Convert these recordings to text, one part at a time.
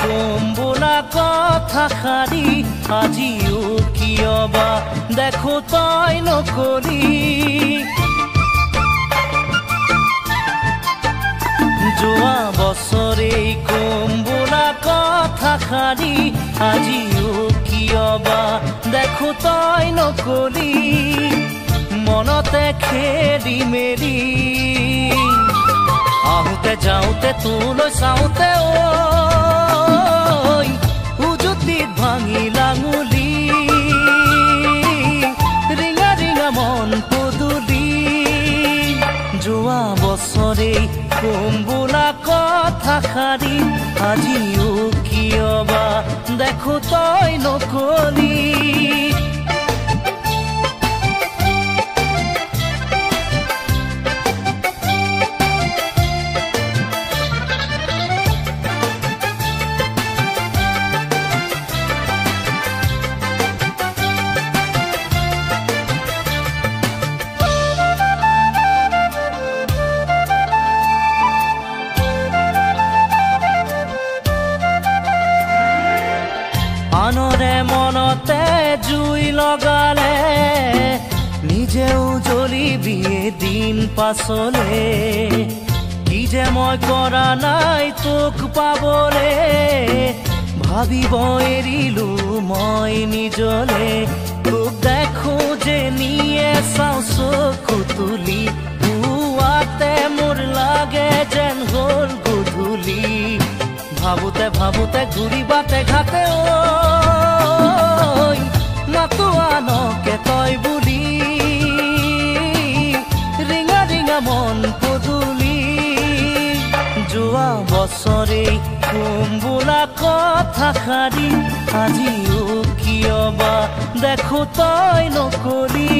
কম বোলা কথাষাৰি আজিও কিয়বা দেখো তই নকলি যোৱা বছৰেই কম বোলা কথাষাৰি আজিও কিয়বা দেখো তই নকলি মনতে খেলি মেলি আহোঁতে যাওঁতে তোলৈ চাওঁতে ঐ উজুতিত ভাঙিল আঙুলি ৰিঙা ৰিঙা মন পদূলি যোৱা বছৰেই কম বোলা কথাষাৰি আজিও কিয়বা দেখো তই নকলি আনৰে মনতে জুই লগালে নিজেও জ্বলিবি এদিন পাছলে কি যে মই কৰা নাই তোক পাবলে ভাবিব এৰিলো মই নিজলে তোক দেখো যে নিয়ে চাওঁ চকু তুলি পুৱাতে মোৰ লাগে যেন হ'ল গধূলি ভাবোতে ভাবোতে ঘূৰি বাটে ঘাটে মাতো আনকে তই বুলি ৰিঙা ৰিঙা মন পদূলি যোৱা বছৰেই কম বোলা কথাষাৰি আজিও কিয়বা দেখো তই নকলি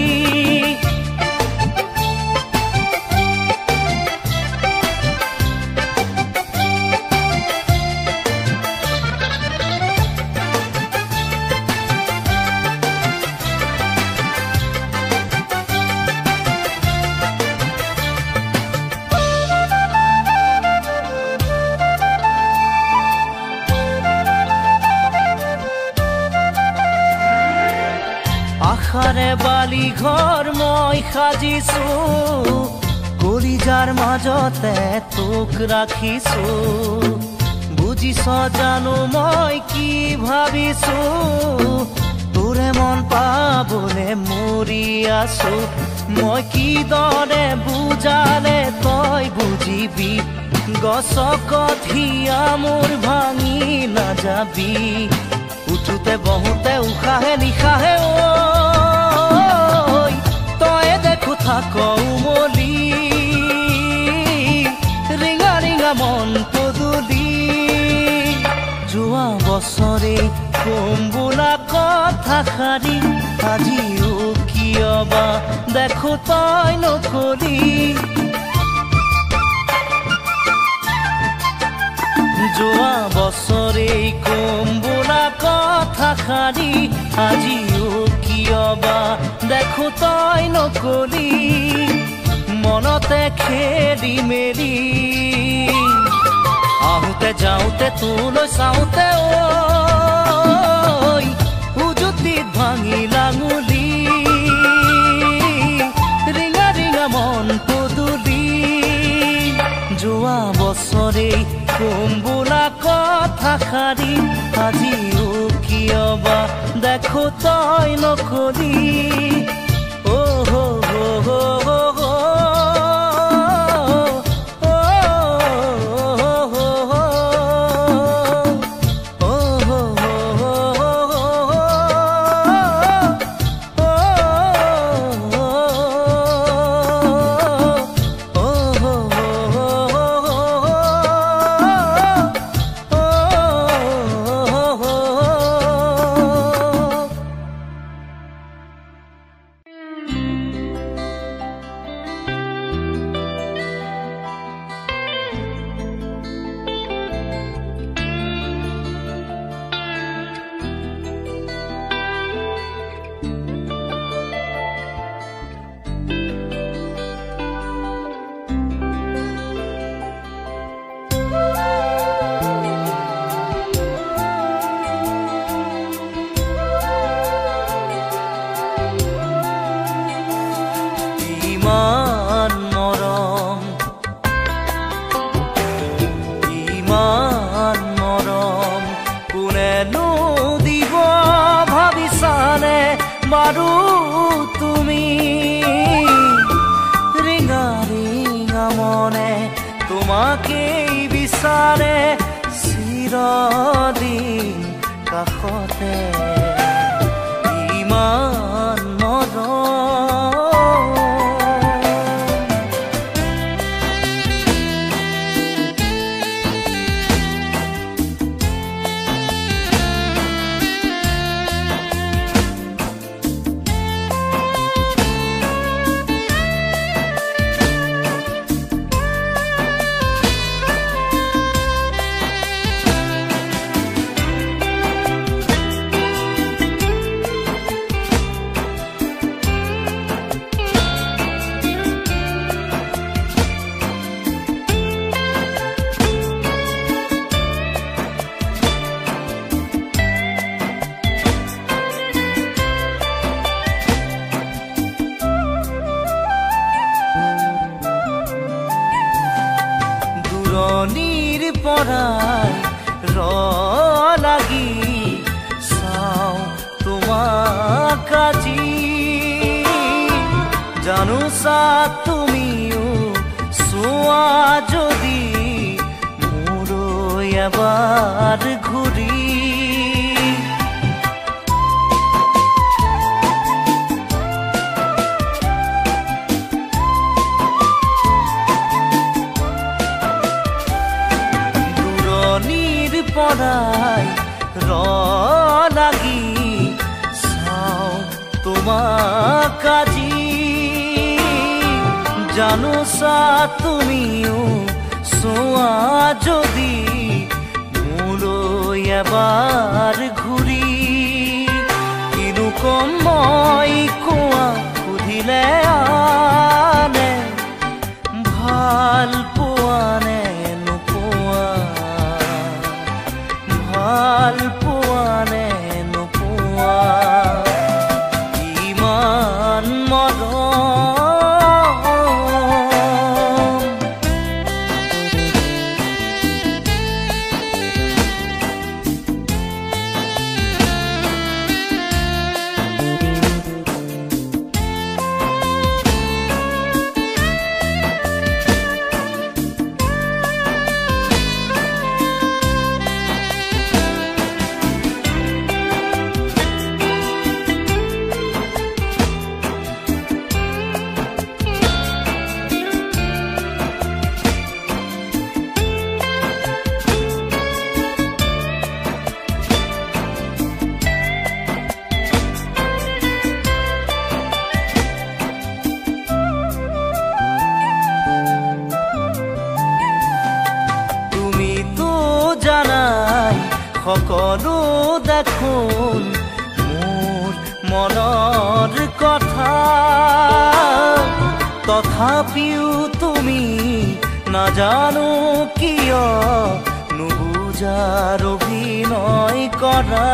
আশাৰে বালি ঘৰ মই সাজিছো কলিজাৰ মাজতে তোক ৰাখিছো বুজিছ জানো মই কি ভাবিছো তোৰে মন পাবলে মৰি আছো মই কি দৰে বুজালে তই বুজিবি গছকত হিয়া মোৰ ভাঙি নাযাবি উঠোতে বহোতে উশাহে নিশাহে তই দেখো থাক উমলি ৰিঙা ৰিঙা মন পদূলি যোৱা বছৰেই কম বোলা কথাষাৰি আজিও কিয়বা দেখো তই নকলি যোৱা বছৰেই কম বোলা কথাষাৰি আজিও কিয়বা দেখো তই নকলি মনতে খেলি মেলি আহোঁতে যাওঁতে তোলৈ চাওঁতে উজুতিত ভাঙিল আঙুলি ৰিঙা ৰিঙা মন পদূলি যোৱা বছৰেই কম বোলা কথাষাৰি আজিও কিয়বা দেখো তই নকলি কোনেনো দিব ভাবিছানে বাৰু তুমি ৰিঙা ৰিঙা মনে তোমাকেই বিচাৰে চিৰদিন কাষতে ইমান দূৰণিৰ পৰাই লাগি চাওঁ তোমাক আজি জানোছা তুমিও চোৱা যদি মোৰো এবাৰ ঘূৰি পৰাই লাগি চাওঁ তোমাক আজি জানোছা তুমিও চোৱা যদি মোলৈ এবাৰ ঘূৰি কিনো কম মই কোৱা সুধিলে আনে ভাল পোৱা নে নোপোৱা ভাল পোৱা নে নোপোৱা ইমান মৰম সকলো দেখোন মোৰ মনৰ কথা তথাপিও তুমি নাজানো কিয় নুবুজাৰ অভিনয় কৰা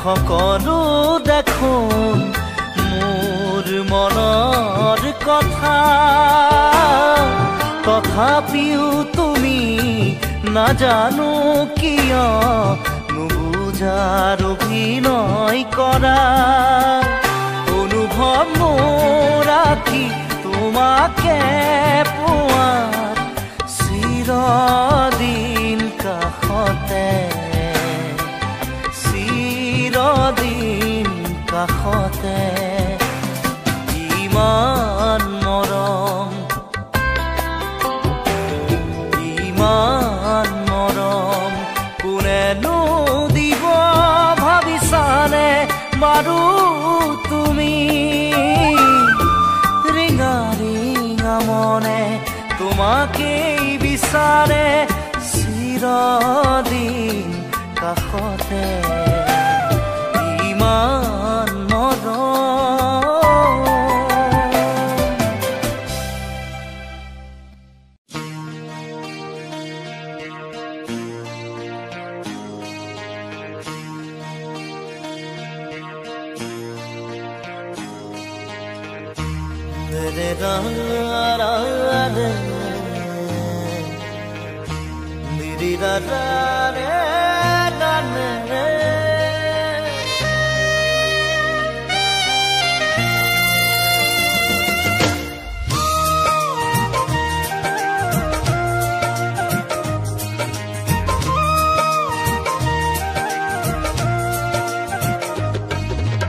সকলো দেখোন মোৰ মনৰ কথা তথাপিও তুমি নাজানো কিয় নুবুজাৰ অভিনয় কৰা অনুভৱ মোৰ ৰাখি তোমাকে পোৱাৰ চিৰদিন কাষতে চিৰদিন কাষতে ইমান মৰম ইমান মৰম কোনেনো দিব ভাবিছানে বাৰু তুমি ৰিঙা ৰিঙা মনে তোমাকেই বিচাৰে চিৰদিন কাষতে ইমান মৰম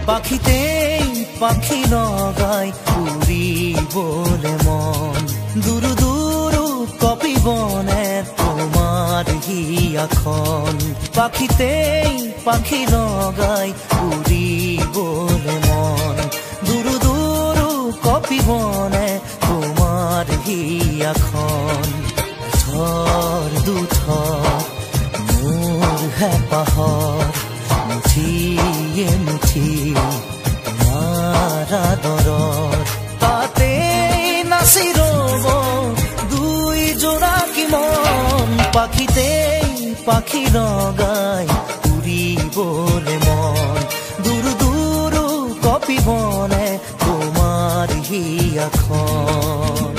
পাখিতেই পাখি লগাই উড়িবলে মন দুরু দুরু কপিবনে তোমার হিয়াখন পাখিতেই পাখি লগাই উড়িবলে মন দুরু দুরু কপিবনে তোমার হিয়াখন থর দুথর মোৰ হেঁপাহৰ মুঠিয়ে মুঠি তোমাৰ আদৰৰ তাতেই নাচি ৰ'ব দুই জোনাকী মন পাখিতেই পাখি লগাই উৰিবলে মন দুৰু দুৰু কপিবনে তোমাৰ হিয়াখন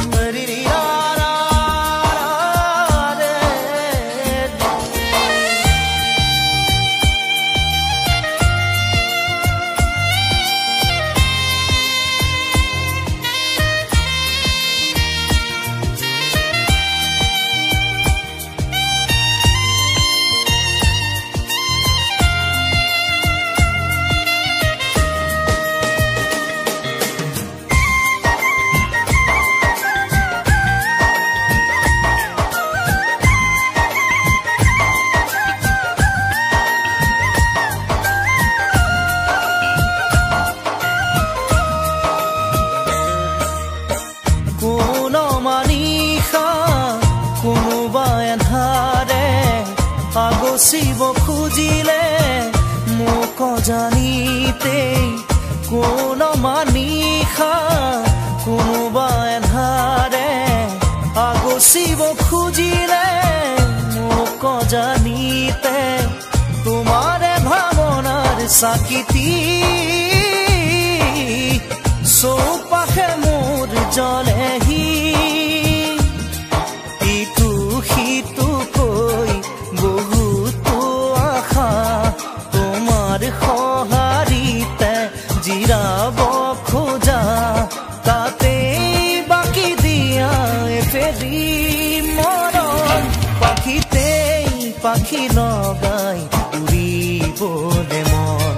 আগচিব খুজিলে মোক জানিতেই কোন মানিষা কোনোবা এন্ধাৰে আগচিব খুজিলে মোক জানিতে তোমাৰে ভাৱনাৰ চাকিতি চৌপাশে মোৰ জ্বলেহি ইটো সিটো কৈ বহুতো আশা তোমাৰ সঁহাৰিতে জিৰাব খোজা তাতেই বাকি দিয়া ফেৰি মৰণ পাখিতেই পাখি লগাই উৰিবলে মন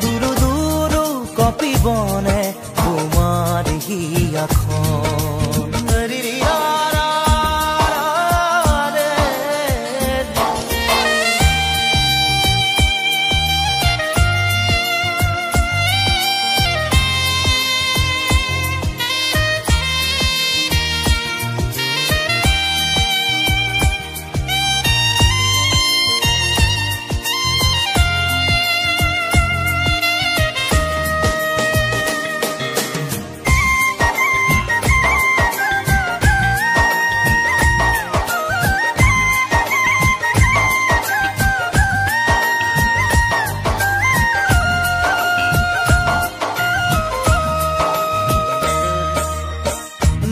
দুৰু দুৰু কপিবনে তোমাৰ হিয়াখন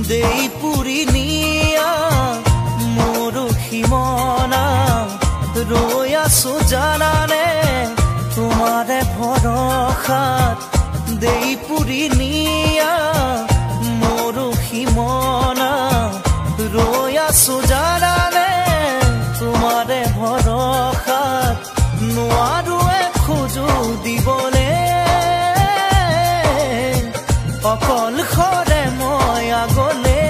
দেই পুৰি নিয়া মোৰ সীমনা ৰৈ আছো জানানে তোমাৰে ভৰসাত দেই পুৰি নিয়া মোৰ সীমনা ৰৈ আছো জানানে তোমাৰে ভৰসাত নোৱাৰোৱে খোজো দিবলে অকল খৰে মই আগলে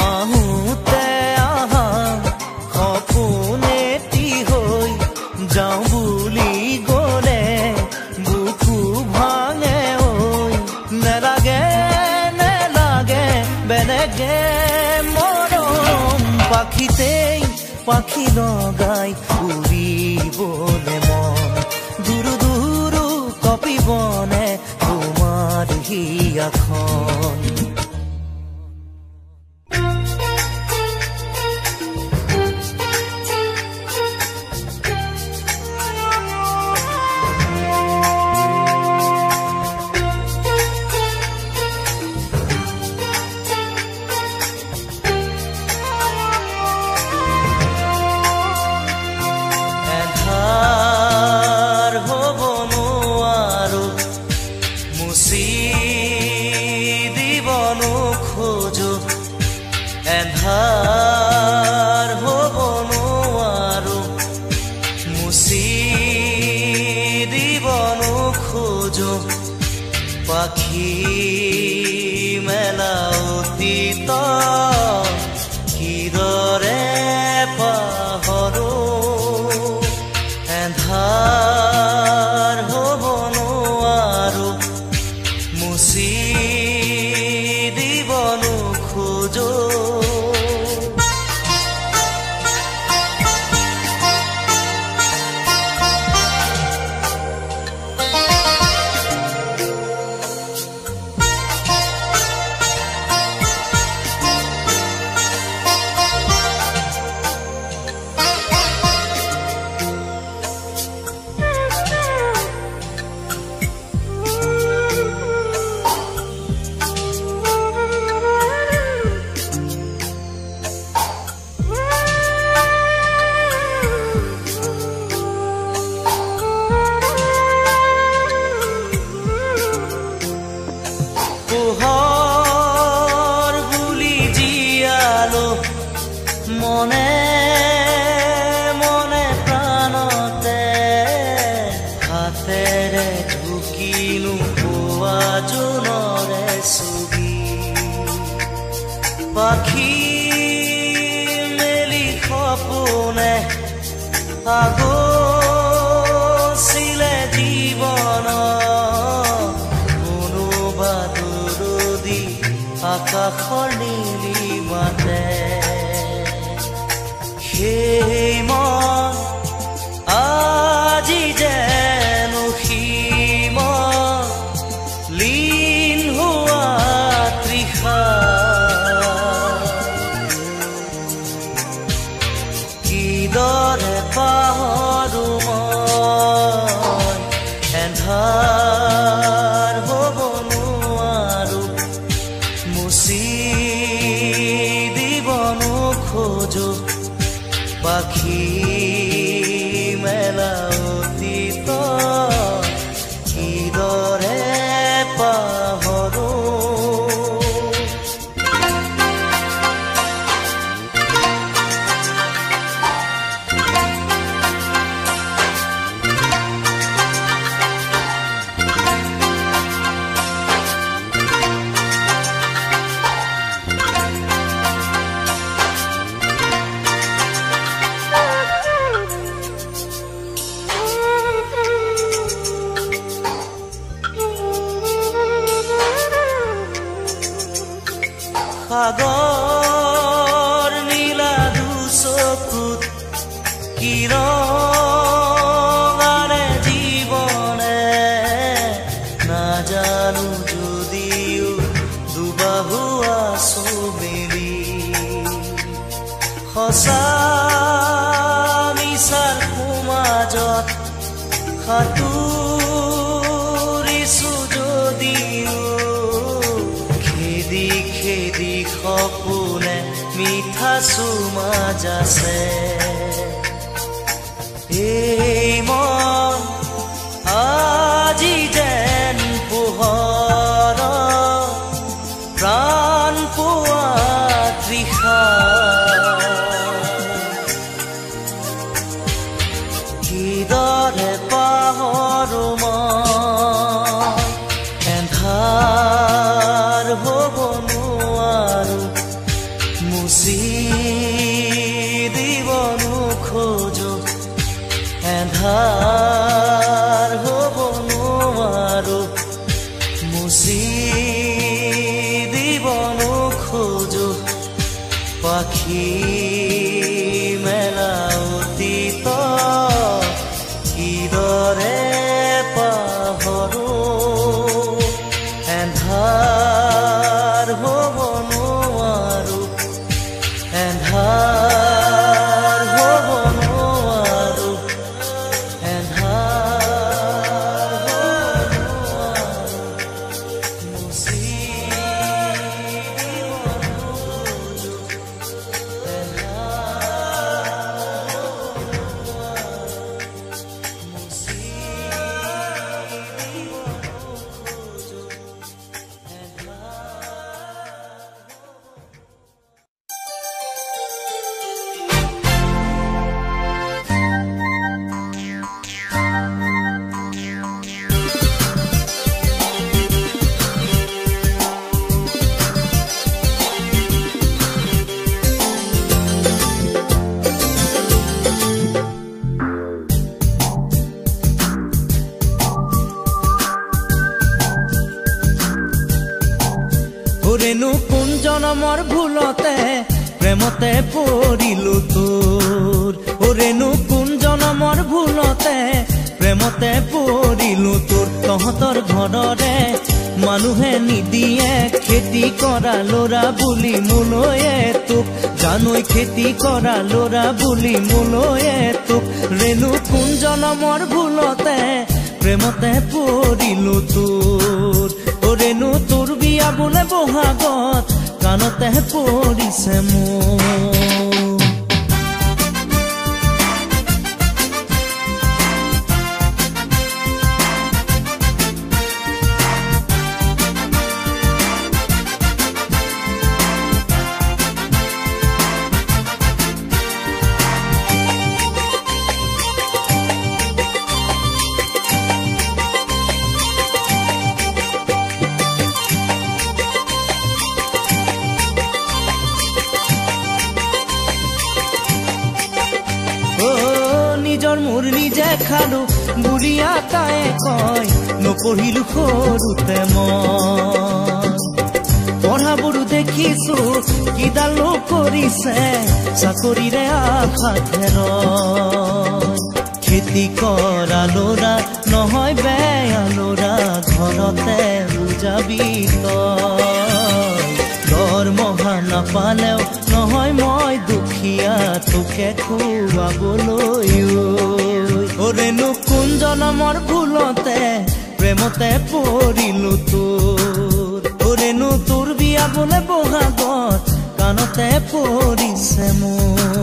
আহোঁতে আহা সপোনেটি হৈ যাওঁ বুলি গলে বুকু ভাঙে ঐ নেলাগে নেলাগে বেলেগে মৰম পাখিতেই পাখি লগাই উৰিবলে মন দুৰু দুৰু কপিবনে তোমাৰ হিয়াখন দিবনো খোঁজো পাখি মেলা অতীত কিদৰে পাহৰো এন্ধাৰ হ'ব নোৱাৰো মুচি দিবনো খোঁজো মনে মনে প্ৰাণতে হাতেৰে ঢুকিনো পোৱা জোনৰে ছবি পাখি মেলি সপোনে আগছিলে জীৱন কোনোবা দূৰদী আকাশৰ নীলিমাতে সেই মন আজি যেন সীম লীন হোৱা তৃষা কিদৰে পাহৰো মই এন্ধাৰ হ'ব নোৱাৰো মুচি দিবনো খোজো পাখি মেলা অতীত কিদৰে পাহৰো সাগৰ নীলা দুচকুত কিৰণাৰে জীৱনে নাজানো যদিও দুবাহু আছো মেলি সঁচা মিছাৰ সমাজত সাঁতুৰিছো যদিও খেদি সপোনে মিঠা চুমাজ আছে এই মন আজি যেন পোহৰ প্ৰাণ পোৱা তৃষা কিদৰে পাহৰো মই এন্ধাৰ হ'ব মুচি দিবনো খোজো এন্ধাৰ হ'ব নোৱাৰো মুচি দিবনো খোজো পাখি মেলা অতীত কিদৰে পাহৰো এন্ধাৰ হ'ব নোৱাৰো এন্ধাৰ হ'ব নোৱাৰো এন্ধাৰ হ'ব নোৱাৰো মুচি দিবনো খোজো এন্ধাৰ হ'ব নোৱাৰো মুচি ওৰেনো কোন জনমৰ ভুলতে প্ৰেমতে পৰিলো তোৰ ওৰেনো কোন জনমৰ ভুলতে প্ৰেমতে পৰিলো তোৰ তহঁতৰ ঘৰৰে মানুহে নিদিয়ে খেতি কৰা ল'ৰা বুলি মোলৈয়ে তোক জানৈ খেতি কৰা ল'ৰা বুলি মোলৈয়ে তোক ৰেণু কোন জনমৰ ভুলতে প্ৰেমতে পৰিলো তোৰ ৰেণু তোৰ বিয়া বোলে বহাগত কাণতে পৰিছে মোৰ নিজৰ মোৰ নিজে খালো বুঢ়িয়া তাই কয় নপঢ়িলো সৰুতে মই পঢ়াবোৰো দেখিছো কিডাল কৰিছে চাকৰিৰে আশাতে ৰয় খেতি কৰা ল'ৰা নহয় বেয়া ল'ৰা ঘৰতে বুজাবি তই দৰমহা নাপালেও নহয় মই দুখীয়া তোকে খুৱাবলৈ ওৰেনো কোন জনমৰ ভুলতে প্ৰেমতে পৰিলো তোৰ ওৰেনো তোৰ বিয়া বোলে বহাগত কাণতে পৰিছে মোৰ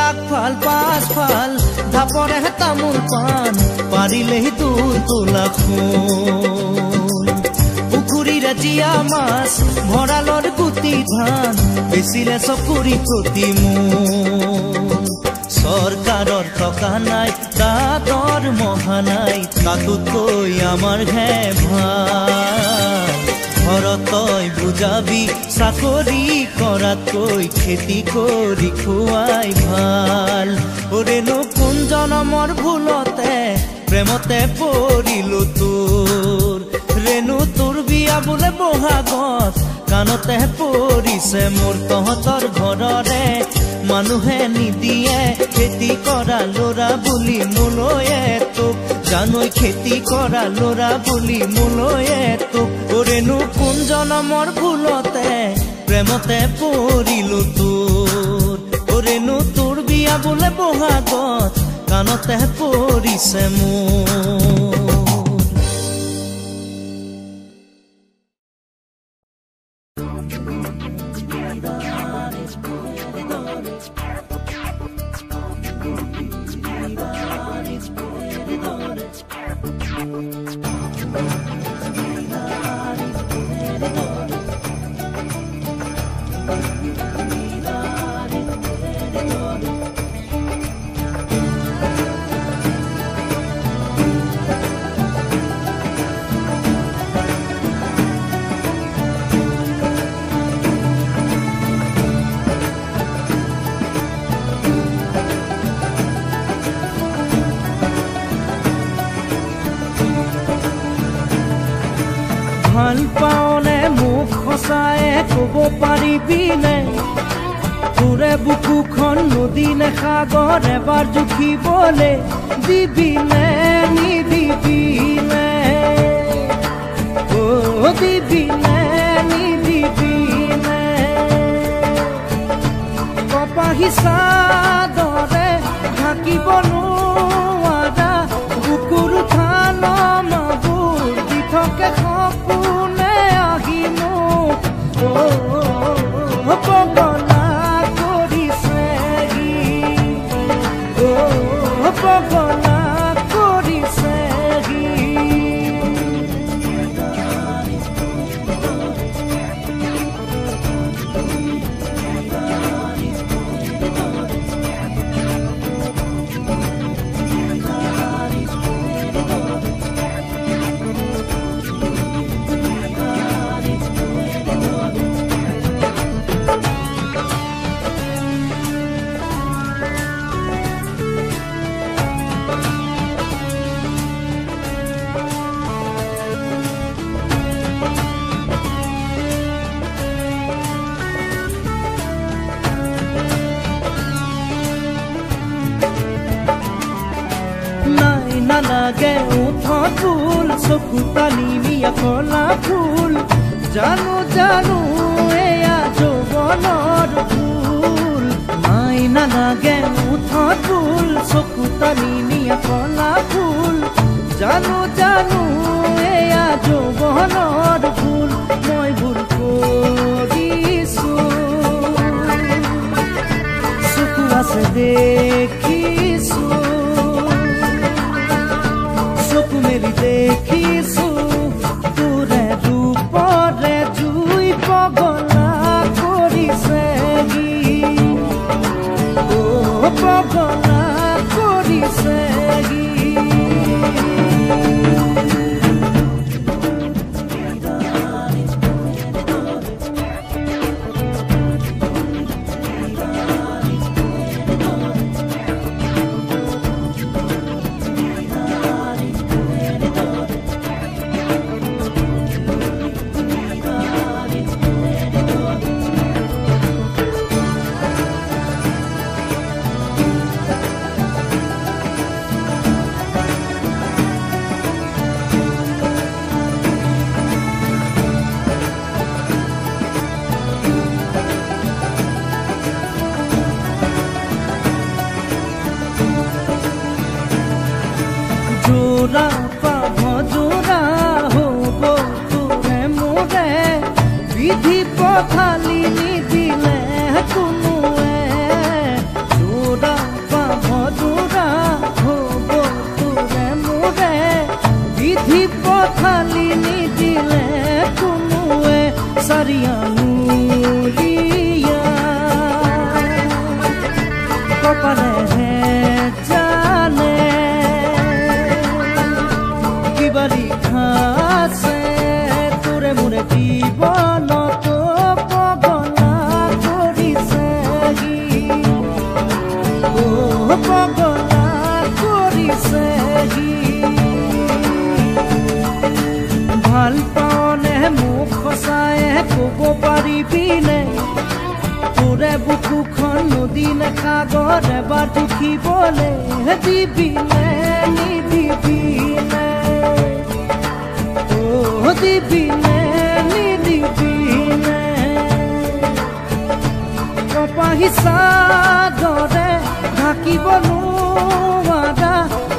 আগফাল পাছফাল ধাপৰে তামোল পাণ পাৰিলেহি দূৰ তোলা সোণ পুখুৰীৰে জীয়া মাছ ভঁৰালৰ গুটি ধান বেচিলে চকুৰি প্ৰতি মোন চৰকাৰৰ টকা নাই তাঁতৰ মহা নাই তাতোতকৈ আমাৰ হে ভাল ঘৰত তই বুজাবি চাকৰি কৰাতকৈ খেতি কৰি খুৱাই ভাল ওৰেনো কোন জনমৰ ভুলতে প্ৰেমতে পৰিলো তোৰ ৰেণু তোৰ বিয়া বোলে বহাগত কাণতে পৰিছে মোৰ তহঁতৰ ঘৰৰে মানুহে নিদিয়ে খেতি কৰা ল'ৰা বুলি মোলৈয়ে তোক জানৈ খেতি কৰা ল'ৰা বুলি মোলৈয়ে তোক ওৰেনো কোন জনমৰ ভুলতে প্ৰেমতে পৰিলো তোৰ ওৰেনো তোৰ বিয়া বোলে বহাগত কাণতে পৰিছে মোৰ ভাল পাওনে মুখ সঁচায়ে ক'ব পাৰিবিনে তোৰে বুকুখন নদী নে সাগৰ এবাৰ জুখিবলে দিবিনে নিদিবিনে দিবিনে নিদিবিনে কপাহী চাদৰে ঢাকিব নোৱাৰা বুকুৰ থান মাবোৰ দি থাকে সপোনে আহি মোক পগলা কৰিছে পগলা কৰিছে চকু টানি নিয়া কলা ফুল জানো জানো এয়া যৌৱনৰ ফুল মাই নালাগে উঠত ফুল চকু টানি নিয়া কলা ফুল জানো জানো এয়া যৌৱনৰ ফুল মই ভুল কৰিছো চকু আছে দেখিছো চকু মেলি দেখিছো তোৰে ৰূপৰে জুই পগলা কৰিছে পগলা কৰিছে জোৰা পাভ জোৰা হ'ব তোৰে মোৰে বিধি পথালি নিদিলে কোনোৱে জোৰা পাভ জোৰা হ'ব তোৰে মোৰে বিধি পথালি নিদিলে কোনোৱে চাৰিয়ানুলিয়া কপালেহে জানে লিখাছে তোৰে মোৰে জীৱনত পগলা কৰিছে পগলা কৰিছে ভাল পাওনে মোক সঁচাই ক'ব পাৰিবিনে তোৰে বুকুখন নদী নে সাগৰ এবাৰ দুখিবলে দিবিনে নিদিবিনে দিবিনে নিদিবিনে কপাহী চাদৰে ঢাকিব নোৱাৰা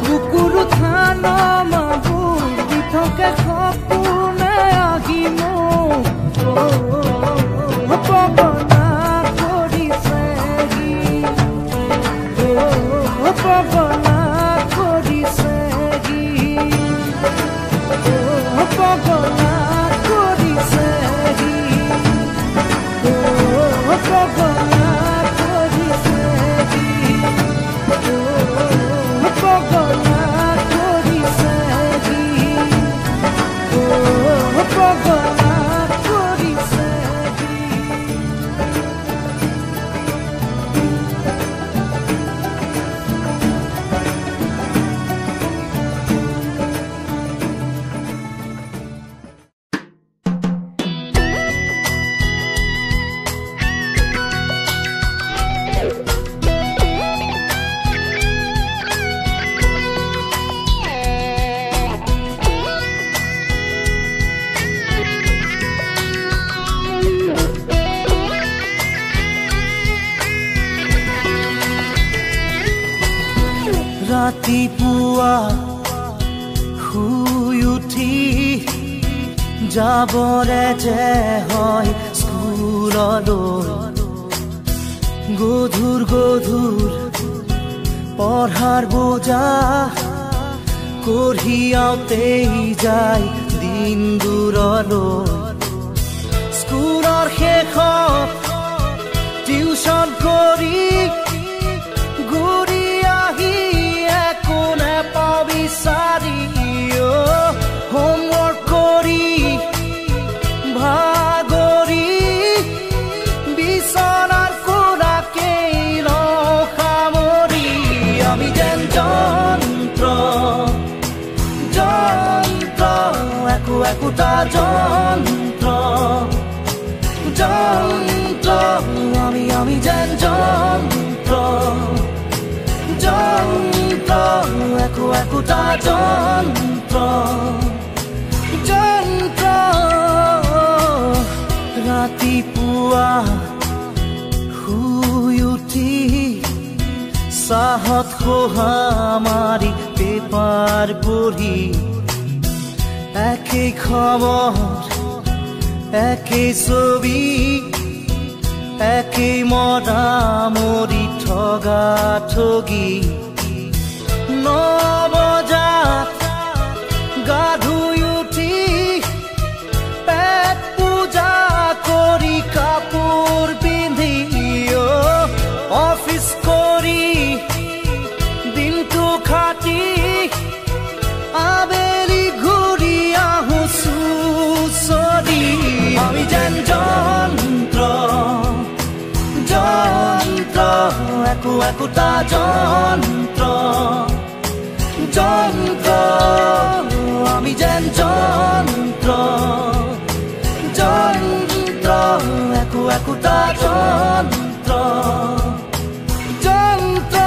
বুকুৰো থান মাবোৰ দি থাকে সপোনে আহি মোক পগলা কৰিছে পগলা কৰিছে পগলা কৰিছে পগলা কৰিছে পগলা কৰিছে পগলা কৰিছে ৰাতিপুৱা শুই উঠি যাবৰে যে হয় স্কুললৈ গধুৰ গধুৰ পঢ়াৰ বোজা কঢ়িয়াওঁতেই যায় দিন দূৰলৈ স্কুলৰ শেষত টিউচন কৰি ঘূৰি আহি একো নেপাওঁ বিচাৰি হোমৱৰ্ক কৰি ভাগৰি বিচনাৰ কোলাকেই সামৰি আমি যেন যন্ত্ৰ যন্ত্ৰ একো একোটা যন্ত্ৰ যন্ত্ৰ আমি যেন যন্ত্ৰ যন্ত্ৰ একো একোটা যন্ত্ৰ বুঢ়ী একেই খবৰ একেই ছবি একেই মদামৰি ঠগা ঠগি 9 বজাত গা ধুই উঠি পেট পূজা কৰি কাপোৰ পিন্ধি অফিচ কৰি দিনটো খাটি আবেলি ঘূৰি আহোঁ চুচৰি আমি যেন যন্ত্ৰ যন্ত্ৰ একো একোটা যন্ত্ৰ যন্ত্ৰ আমি যেন যন্ত্ৰ যন্ত্ৰ একো একোটা যন্ত্ৰ যন্ত্ৰ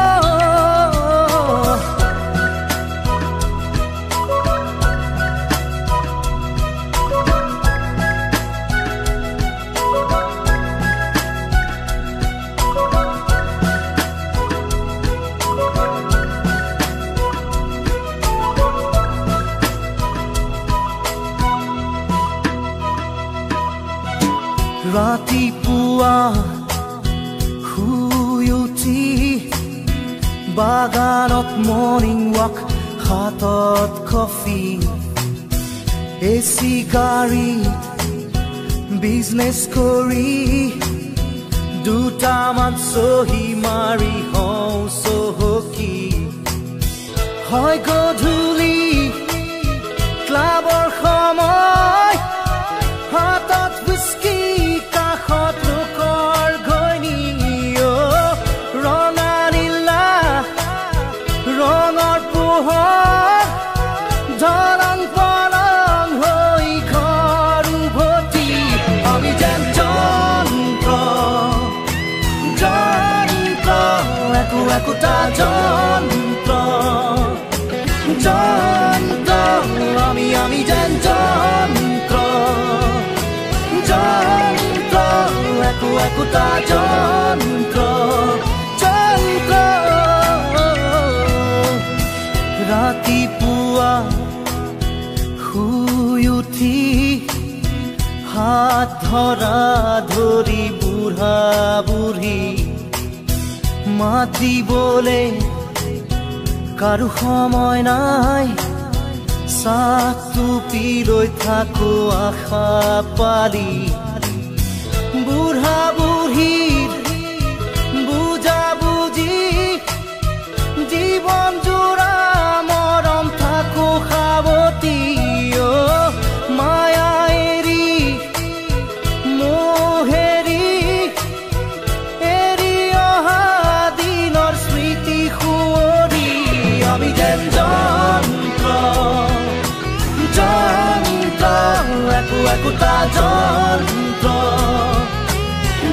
ৰাতিপুৱা শুই উঠি বাগানত মৰ্ণিং ৱাক হাতত কফি এচি গাড়ীত বিজনেছ কৰি দুটামান চহী মাৰি হওঁ চহকী হয় গধূলি ক্লাবৰ সময় হাতত হুস্কি কাষত লোকৰ ঘৈণী ৰঙা নীলা ৰঙৰ পোহৰ ধৰণ পলং হৈ ঘৰ উভতি আমি যেন যন্ত্ৰ যন্ত্ৰ একো একোটা যন্ত্ৰ যন্ত্ৰ আমি যেন যন্ত্ৰ যন্ত্ৰ একো একোটা যন্ত্ৰ যন্ত্ৰ ৰাতিপুৱা শুই উঠি হাত ধৰা ধৰি বুঢ়া বুঢ়ী মাতিবলে কাৰো সময় নাই চাহটো পি লৈ থাকো আশা পালি বুঢ়া বুঢ়ীৰ বুজা বুজি জীৱন জোৰা মৰম থাকো সাৱতি মায়া এৰি মোহেৰি এৰি অহা দিনৰ স্মৃতি সুঁৱৰি আমি যেন যন্ত্ৰ যন্ত্ৰ একো একোটা যন্ত্ৰ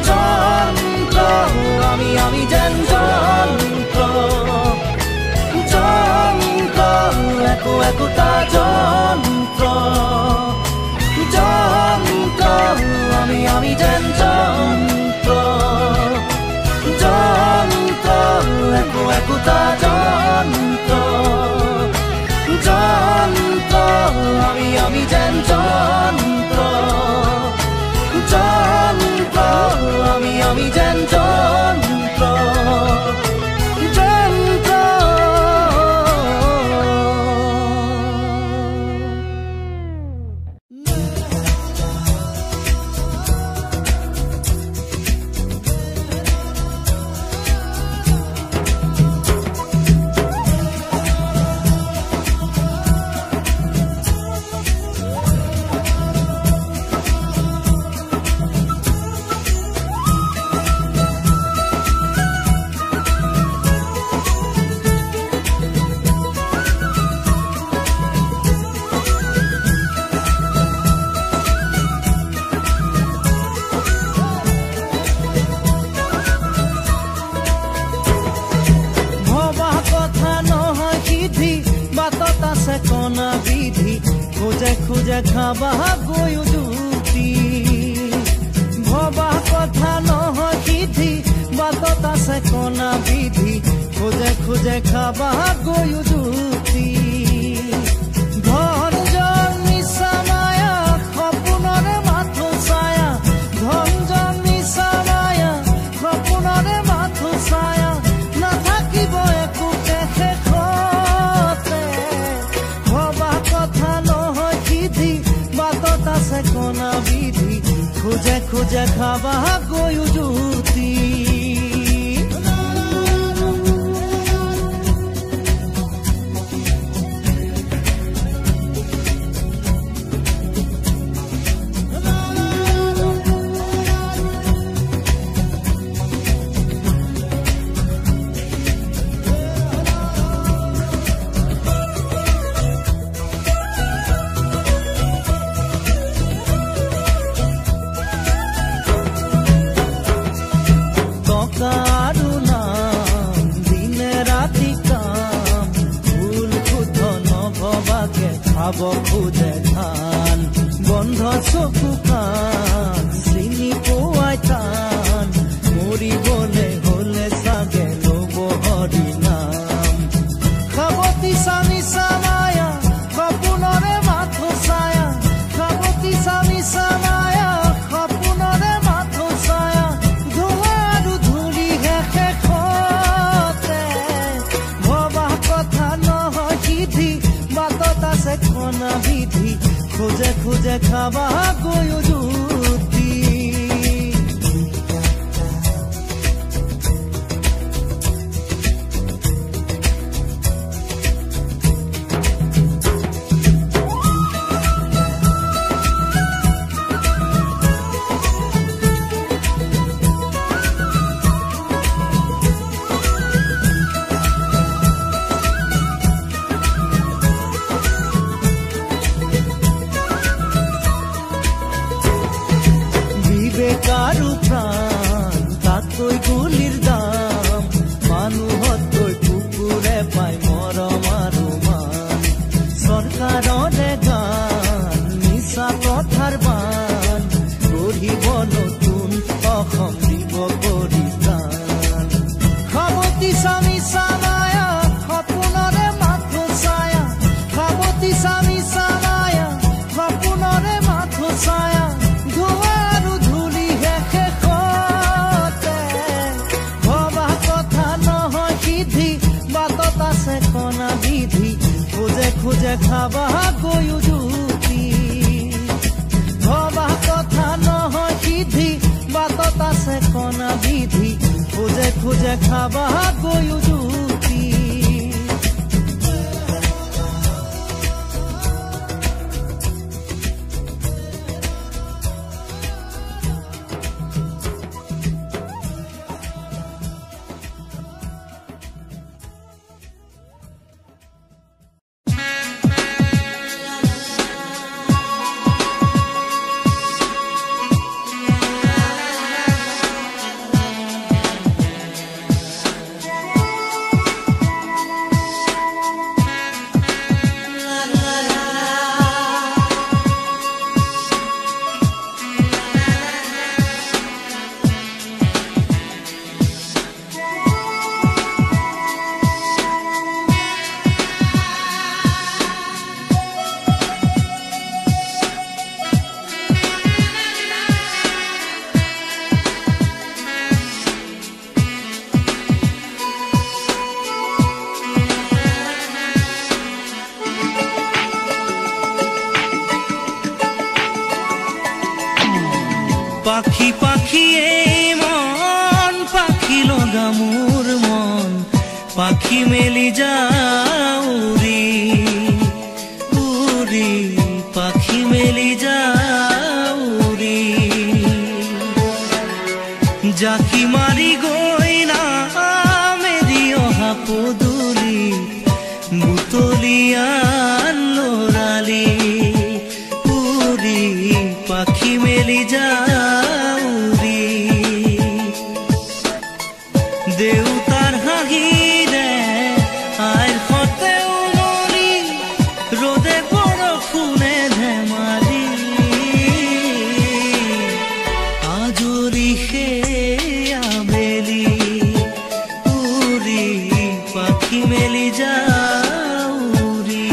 যন্ত্ৰ আমি যেন যন্ত্ৰ যন্ত্ৰ একো একোটা যন্ত্ৰ যন্ত্ৰ আমি যেন যন্ত্ৰ যন্ত্ৰ একো একোটা যন্ত্ৰ যন্ত্ৰ আমি যেন যন্ত্ৰ যন্ত্ৰ আমি যেন যন্ত্ৰ যন্ত্ৰ কনা বিধি খোঁজে খোঁজে খাবা গৈ উজুতি ভবা কথা নহয় সিদ্ধি বাটত আছে কনা বিধি খোঁজে খোঁজে খাবা গৈ উজুতি খোজে খোজে খাবা গৈ উজুতি খাব খোজে ধান বন্ধ চকু কাণ চিনি পোৱাই টান মৰিবলে হলে চাগে লব হৰি নাম খাবতি স্বামী চামায়া সপোনৰে মাথো ছায়া খাবতি স্বামী চামায়া সপোনৰে মাথো ছায়া ধোঁৱা আৰু ধূলি শেষতে ভবা কথা নহয় সিদ্ধি বাটত আছে কণা বিধি খোজে খোজে খাবা গৈ উজুতি বেকাৰো প্ৰাণ তাতকৈ গুলিৰ দাম মানুহতকৈ কুকুৰে পাই মৰম আৰু মান চৰকাৰৰে গান মিছা কথাৰ বান গঢ়িব নতুন অসম দিব পৰিত্ৰাণ খাবতি স্বামী চামায়া সপোনৰে মাথো ছায়া খাবতি স্বামী চামায়া সপোনৰে মাথো ছায়া কণা বিধি খোজে খোজে খাবা গৈ উজুতি ভবা কথা নহয় সিদ্ধি বাটত আছে কণা বিধি খোজে খোজে খাবা গৈ উজুতি পাখি পাখি এই মন পাখি লগা মোৰ মন পাখি মেলি যাও উৰি পাখি মেলি যাও উৰি জাকি মাৰি গৈ না মেৰি অহা পদূলি বুটলিয়ান লৰালি উৰি পাখি মেলি যাউৰি দেউতাৰ হাঁহিৰে আইৰ সতে উমলি ৰ'দে বৰষুণে ধেমালি আজৰি সেই আবেলি উৰি পাখি মেলি যাউৰি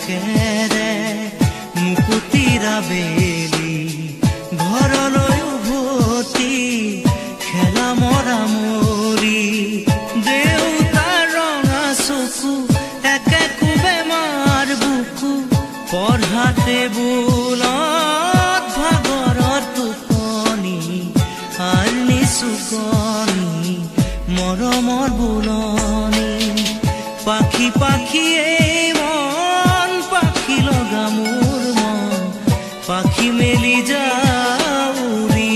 চকেৰে মুকুতিৰা বেলি ঘৰলৈ উভতি খেলা মৰা মৰি দেউতাৰ ৰঙা চকু একে কোবে মাৰ বুকু পঢ়া টেবুলত ভাগৰৰ টোপনি আনি চুকনি মৰমৰ বুলনি পাখি পাখি এই মন পাখি লগা মোৰ মন পাখি মেলি যাওঁ উৰি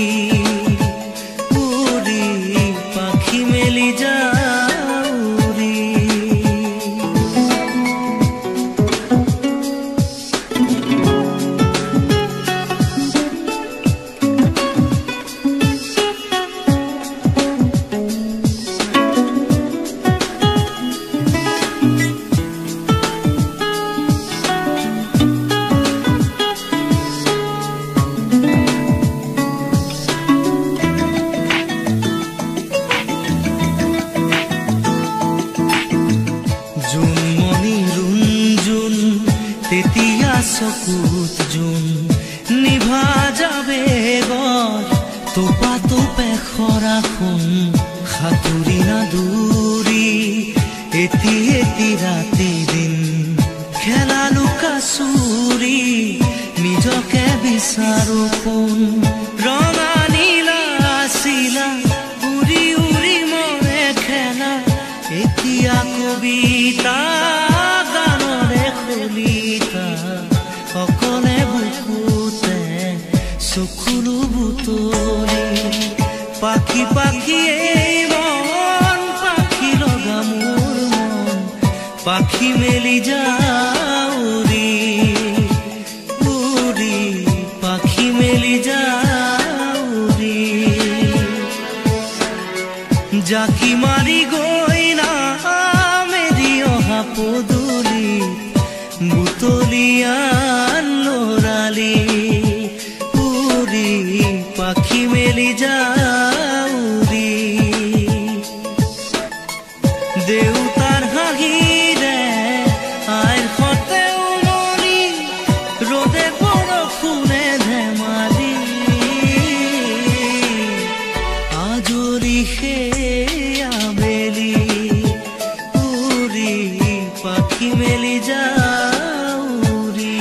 উৰি পাখি মেলি যাওঁ উৰি চকুত জোন নিভা যাবে গৰ তোপা তোপে খৰা সোণ সাঁতুৰি নাদুৰি এটি এটি ৰাতি দিন খেলা লুকা চুৰি নিজকে বিচাৰো কোন ৰঙা নীলা চিলা উৰি উৰি মৰে খেলা এতিয়া কবিতা গানৰে খলিতা অকলে বুকুতে চকুলো বুটলি পাখি পাখি এই মন পাখি লগা মোৰ মন পাখি মেলি যাওঁ উৰি উৰি পাখি মেলি যাওঁ উৰি জাকি মাৰি গৈ না মেলি অহা পদূলি বুটলিয়া লৰালি উৰি পাখি মেলি যাওঁ উৰি দেউতাৰ হাঁহিৰে আইৰ সতে উমলি ৰ'দে বৰষুণে ধেমালি আজৰি সেই আবেলি উৰি পাখি মেলি যাওঁ উৰি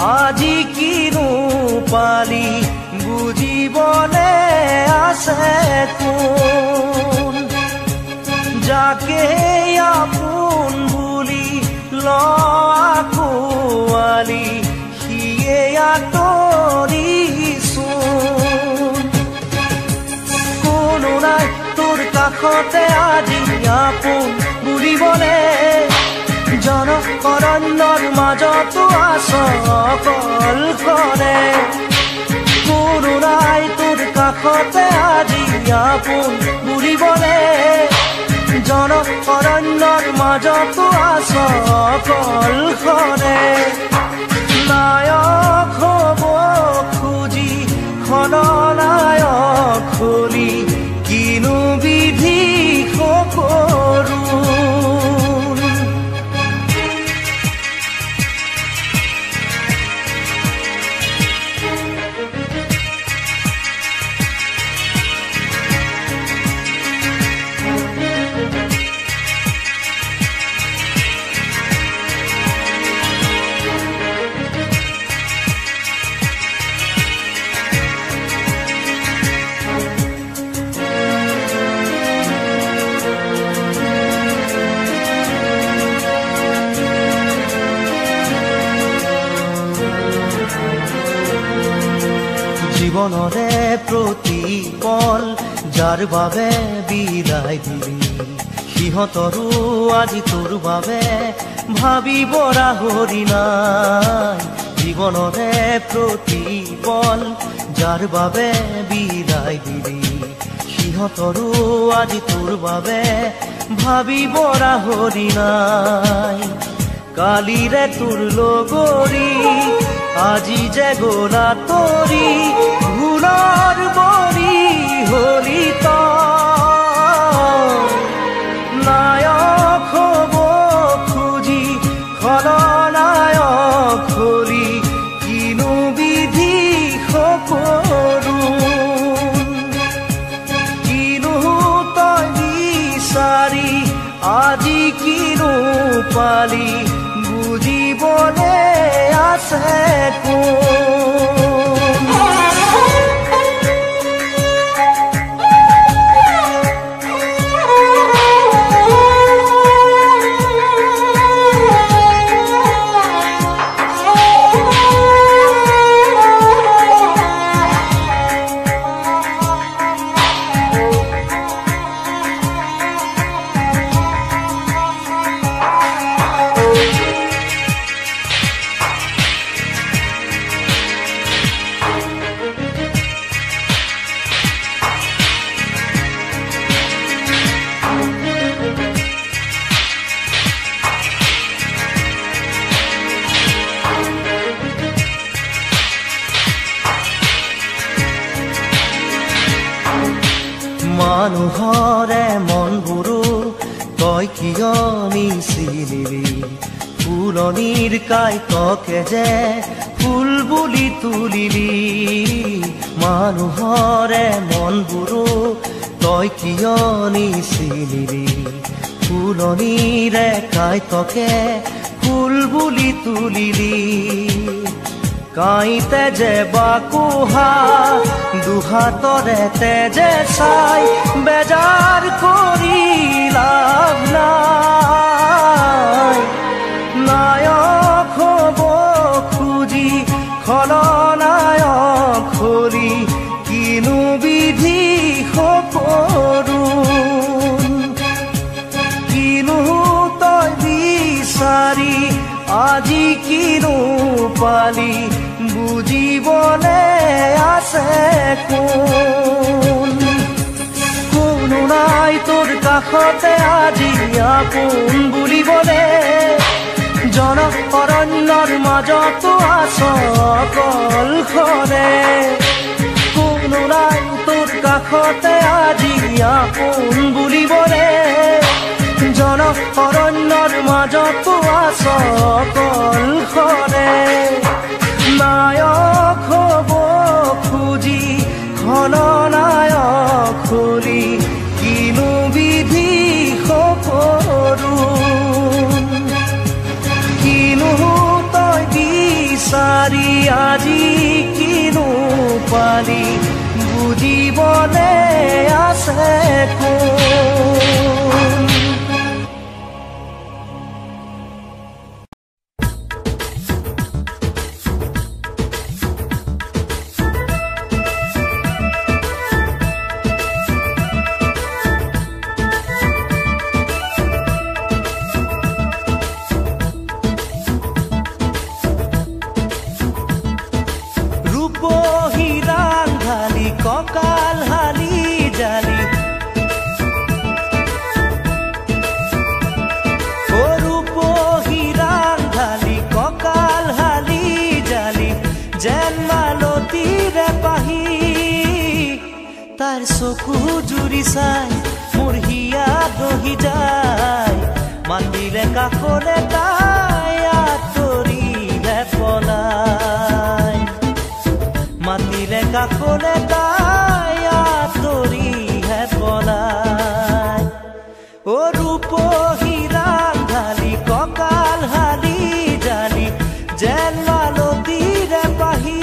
আজি কিনো পালি বুজিবলে আছে কোন যাকে আপোন বুলি লাকুৱালি সিয়ে আঁতৰিছোন কোনো নাই তোৰ কাষতে আজি আপোন বুলিবলে জনকৰণৰ মাজতো আছ অকলশৰে কোনো নাই তোৰ কাষতে আজি আপোন বুলিবলে জনকৰণৰ মাজতো আছ অকলশৰে নায়ক হ'ব খুজি খলনায়ক হলি কিনো বিধি সকৰো জীৱনৰে প্ৰতি পল যাৰ বাবে বিদায় দিলি সিহঁতৰো আজি তোৰ বাবে ভাবিব ৰাহৰি নাই জীৱনৰে প্ৰতিপল যাৰ বাবে বিলাই দিলি সিহঁতৰো আজি তোৰ বাবে ভাবিব ৰাহৰি নাই কালিৰে তোৰ লগৰী আজি যে গলা তৰি ভুলৰ বৰি হলি নায়ক হব খুজি খলনায়ক হলি কিনো বিধি সকলো কিনো তই বিচাৰি আজি কিনো পালি বুজিবলে আছে মানুহৰে মনবোৰো তই কিয় নিচিনিলি ফুলনিৰ কাইতকে যে ফুল বুলি তুলিলি মানুহৰে মনবোৰো তই কিয় নিচিনিলি ফুলনিৰে কাইতকে ফুল বুলি তুলিলি কাইতে যে বাকুহা দুহাতৰে তেজে চাই বেজাৰ কৰি লাভ নাই নায়ক হব খুজি খলনায়ক হলি কিনো বিধি সকলো কিনো তই বিচাৰি আজি কিনো পালি বুজিবলে আছে কোনো নাই তোৰ কাষতে আজি আপোন বুলিবলে জন অৰণ্যৰ মাজতো আছ অকলশৰে কোনো নাই তোৰ কাষতে আজি আপোন বুলিবলে জন অৰণ্যৰ মাজতো আছ অকলশৰে নায়ক হব খুজি খলনায়ক হলি কিনো বিধি সকলো কিনো তই বিচাৰি আজি কিনো পালি বুজিবলে আছে ককাল হালি জালি ৰূপ হিৰাং ঢালি ককাল হালি জালি যেন মালতীৰে পাহি তাৰ চকু জুৰি চাই মোৰ হিয়া দহি যায় মাতিলে কাষলে তাই আঁতৰিলে পলাই মাতিলে কাষলে তাই আঁতৰিহে পলাই ৰূপ হিৰাং ঢালি ককাল হালি জালি যেন মালতীৰে পাহি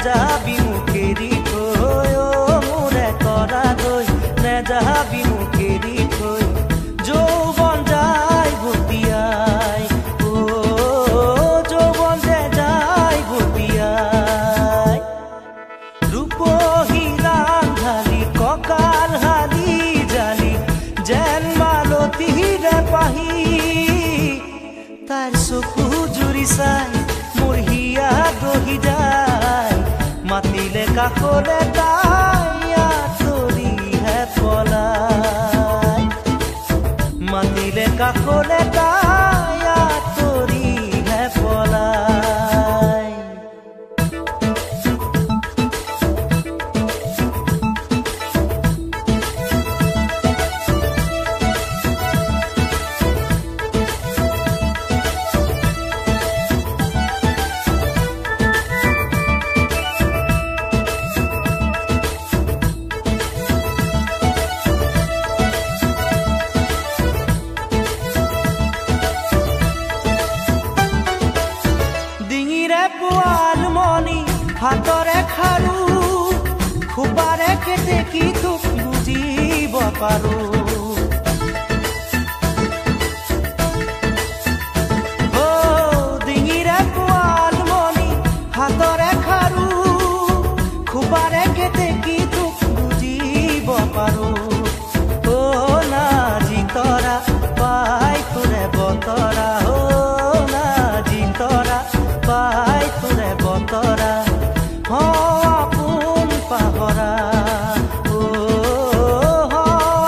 নেযাবি মুখেৰি থৈ মোৰে কৰা গৈ নেযাবি মুখেৰি থৈ যৌৱন যায় ভটিয়াই যৌৱন যে যায় ভটিয়াই ৰূপহী ৰান্ধালি কঁকাল হালি জালি যেন মালতীৰে পাহি তাইৰ চকু জুৰি চাই মোৰ হিয়া দহি যায় মাতিলে কাষলে তাই আঁতৰিহে পলাই মাতিলে কাষলে তাই আঁতৰিহে পলাই হাতৰে খাৰু খুবাৰে কেতেকী তোক বুজিব পাৰো ডিঙিৰে পোৱাল মণি হাতৰে খাৰু খুবাৰে কেতেকী তোক বুজিব পাৰো নাজি তৰা পাই তোৰে বতৰা নাজি তৰা পাই তোৰে বতৰা আপোন পাহৰা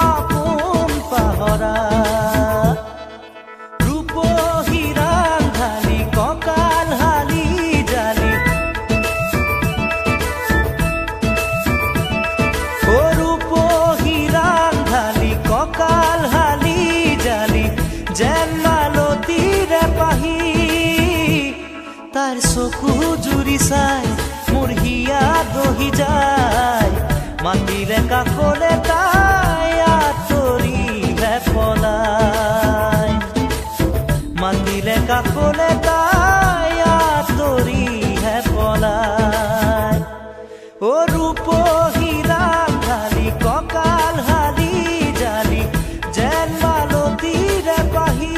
আপোন পাহৰা ৰূপহী ৰান্ধালি কঁকাল হালি জালি ৰূপহী ৰান্ধালি কঁকাল হালি জালি যেন মালতীৰে পাহি তাইৰ চকু জুৰি চাই মোৰ হিয়া দহি যায় মাতিলে কাষলে তাই আঁতৰিহে পলাই মাতিলে কাষলে তাই আঁতৰিহে পলাই ৰূপহী ৰান্ধালি কঁকাল হালি জালি যেন মালতীৰে পাহি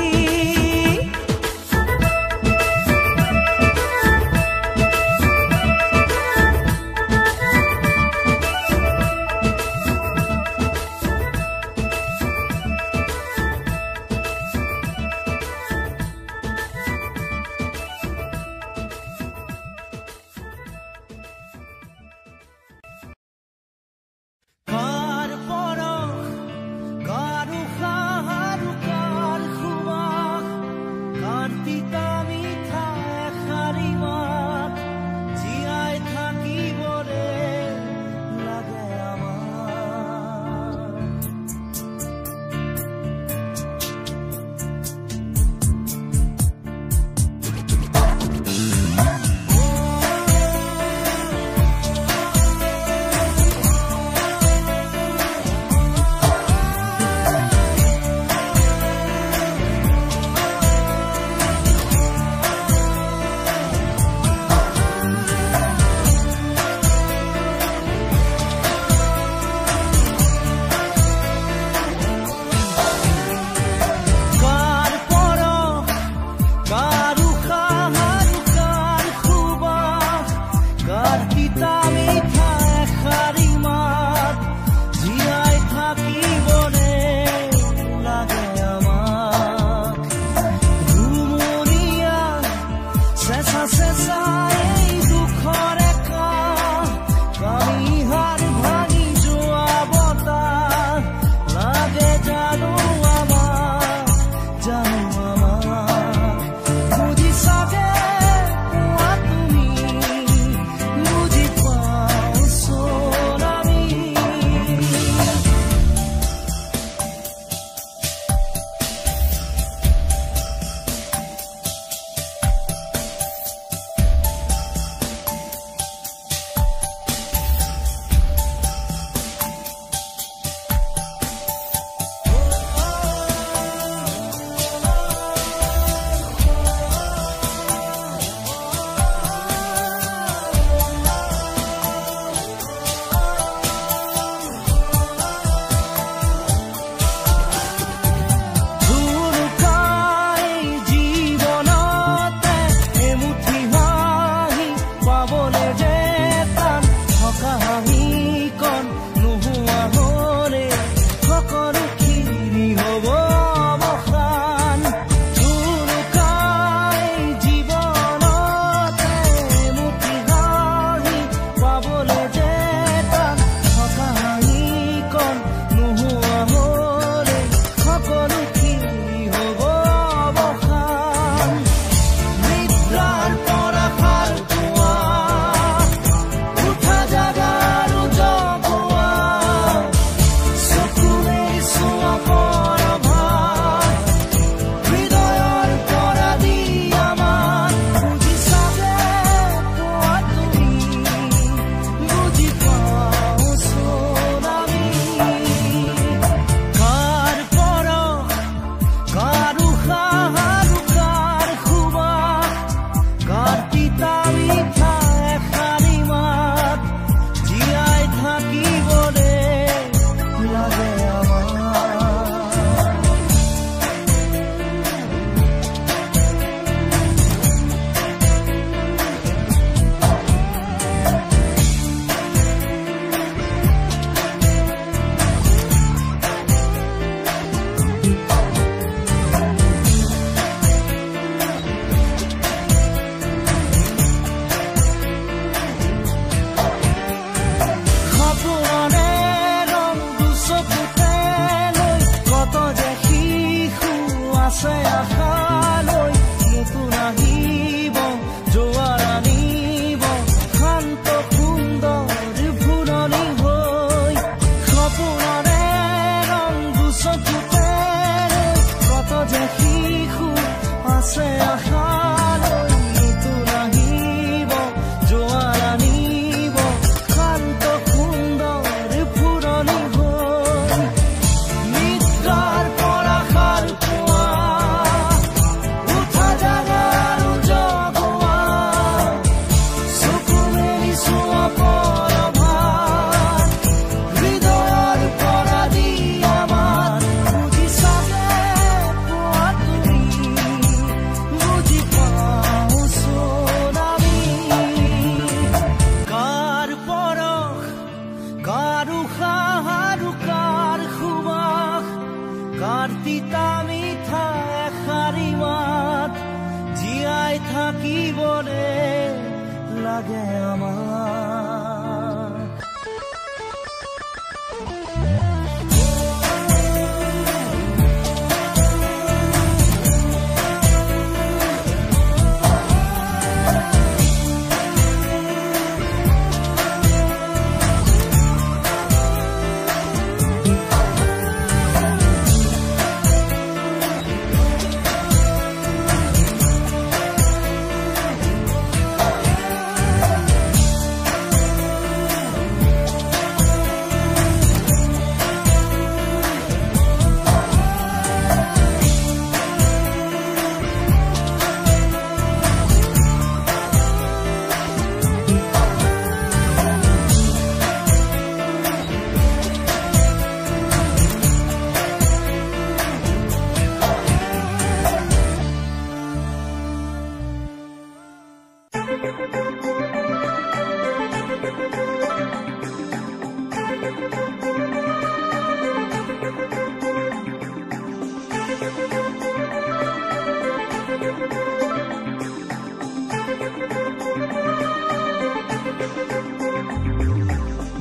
লাগে আমাৰ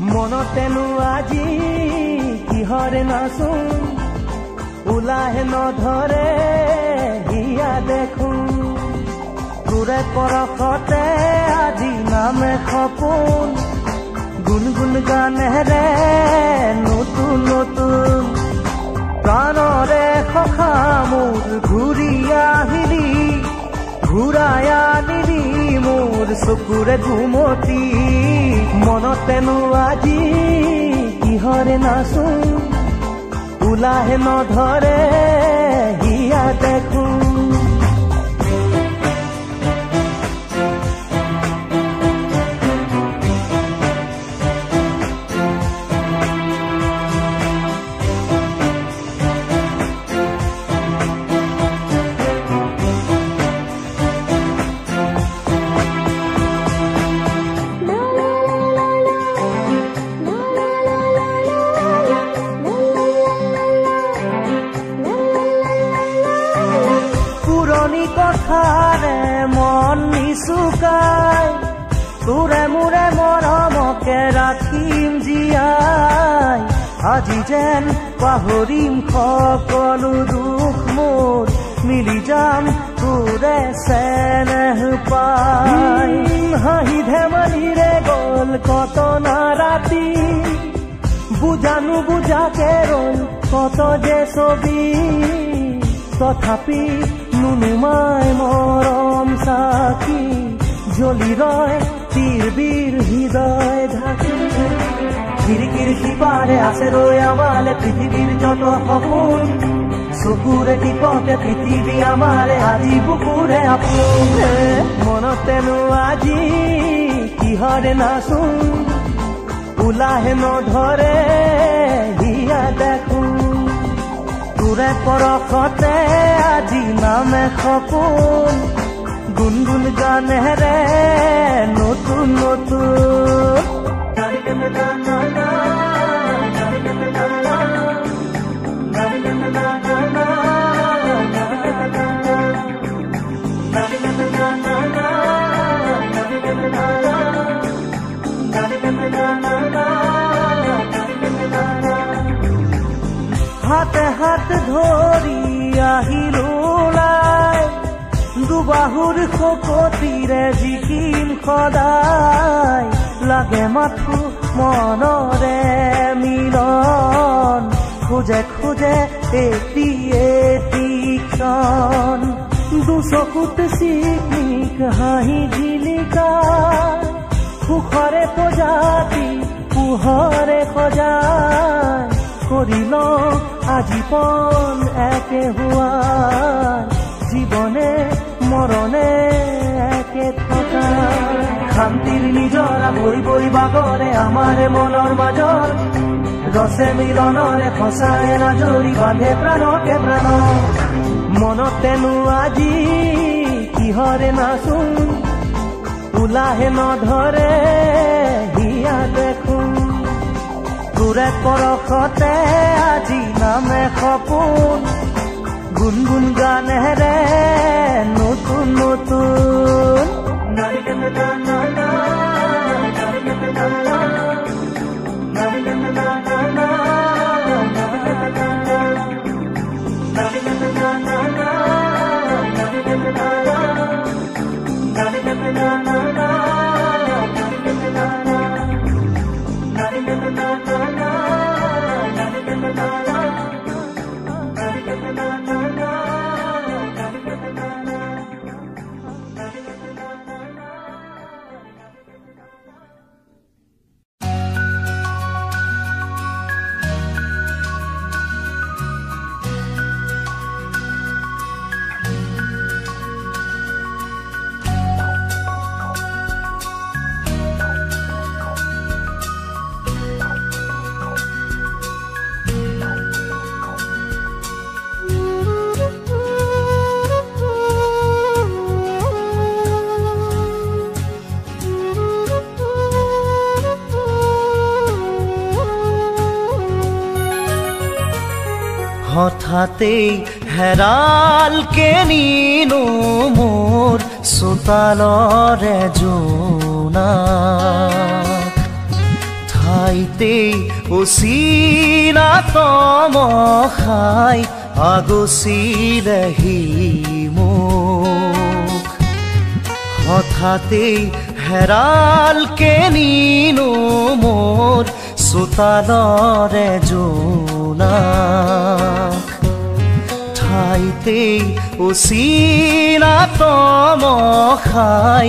মনতেনো আজি কিহৰে নাচোন ওলাহে নধৰে হিয়া দেখোন তোৰে পৰশতে আজি নামে সপোন গুণগুণ গানেৰে নতুন নতুন প্ৰাণৰে সখা মোৰ ঘূৰি আহিলি ঘূৰাই আনিলি মোৰ চকুৰে ঘুমতি মনতেনো আজি কিহৰে নাচোন ওলাহে নধৰে হিয়া দেখোন কথাৰে মন নিচুকাই তোৰে মোৰে মৰমকে ৰাখিম জীয়াই আজি যেন পাহৰিম সকলো দুখ মোৰ মিলি যাম তোৰে চেনেহ পাই হাঁহি ধেমালিৰে গ'ল কত না ৰাতি বুজানো বুজাকে ৰ'ল কত যে ছবি তথাপি নুনুমাই মৰম সাকি জ্বলি ৰয় তিৰবিৰ হৃদয় ঢাকি খিৰিকীৰ সিপাৰে আছে ৰৈ আমালে পৃথিৱীৰ যত সপোন চকুৰে টিপতে পৃথিৱী আমাৰে আজি বুকুৰে আপোন মনতেনো আজি কিহৰে নাচোন ওলাহে নধৰে হিয়া দেখোন তোৰে পৰশতে আজি নামে সপোন গুণগুণ গানেৰে নতুন নতুন হাতে হাত ধৰি আহিলো ওলাই দুবাহুৰ শকতিৰে জিকিম সদায় লাগে মাথো মনৰে মিলন খোজে খোজে এটি এটি ক্ষণ দুচকুত চিকমিক হাঁহি জিলিকা সুখৰে প্ৰজাতি পোহৰে সজায় কৰিল আজীৱন একে হোৱা জীৱনে মৰণে একে থকা শান্তিৰ নিজৰা বৈ বৈ বাগৰে আমাৰে মনৰ মাজত ৰসে মিলনৰে সঁচাই নাজৰি বান্ধে প্ৰাণকে প্ৰাণ মনতেনো আজি কিহৰে নাচোন ওলাহে নধৰে হিয়া দেখোন তোৰে পৰশতে আজি নামে সপোন গুণগুণ গানেৰে নতুন নতুন হঠাতেই হেৰাল কে নিনো মোৰ চোতালৰে জোনা ঠাইতেই অচিনা তমসাই আগচিলেহি মোক হঠাতেই হেৰাল কে নিনো মোৰ চোতালৰে জোনা ঠাইতেই অচিনা তমসাই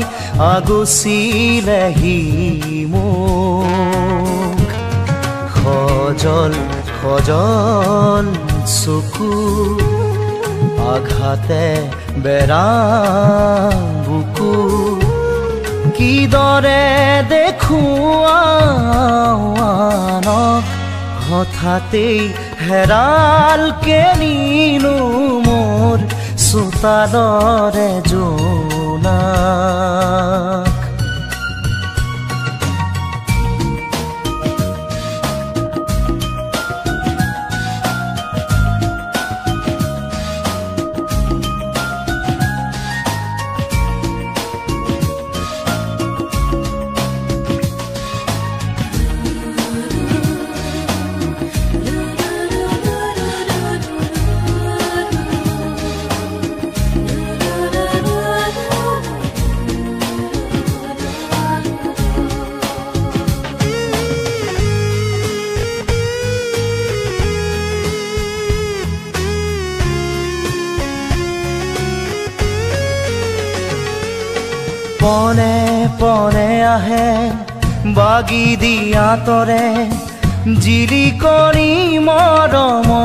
আগচিলেহি মোক সজল সজল চকু আঘাতে বেৰা বুকু কিদৰে দেখুৱানক হঠাতেই হেৰাল কে নিনো মোৰ চোতালৰে জোনা পনে পনে আহে বাগি দিয়া তৰে জিলিকনি মৰমত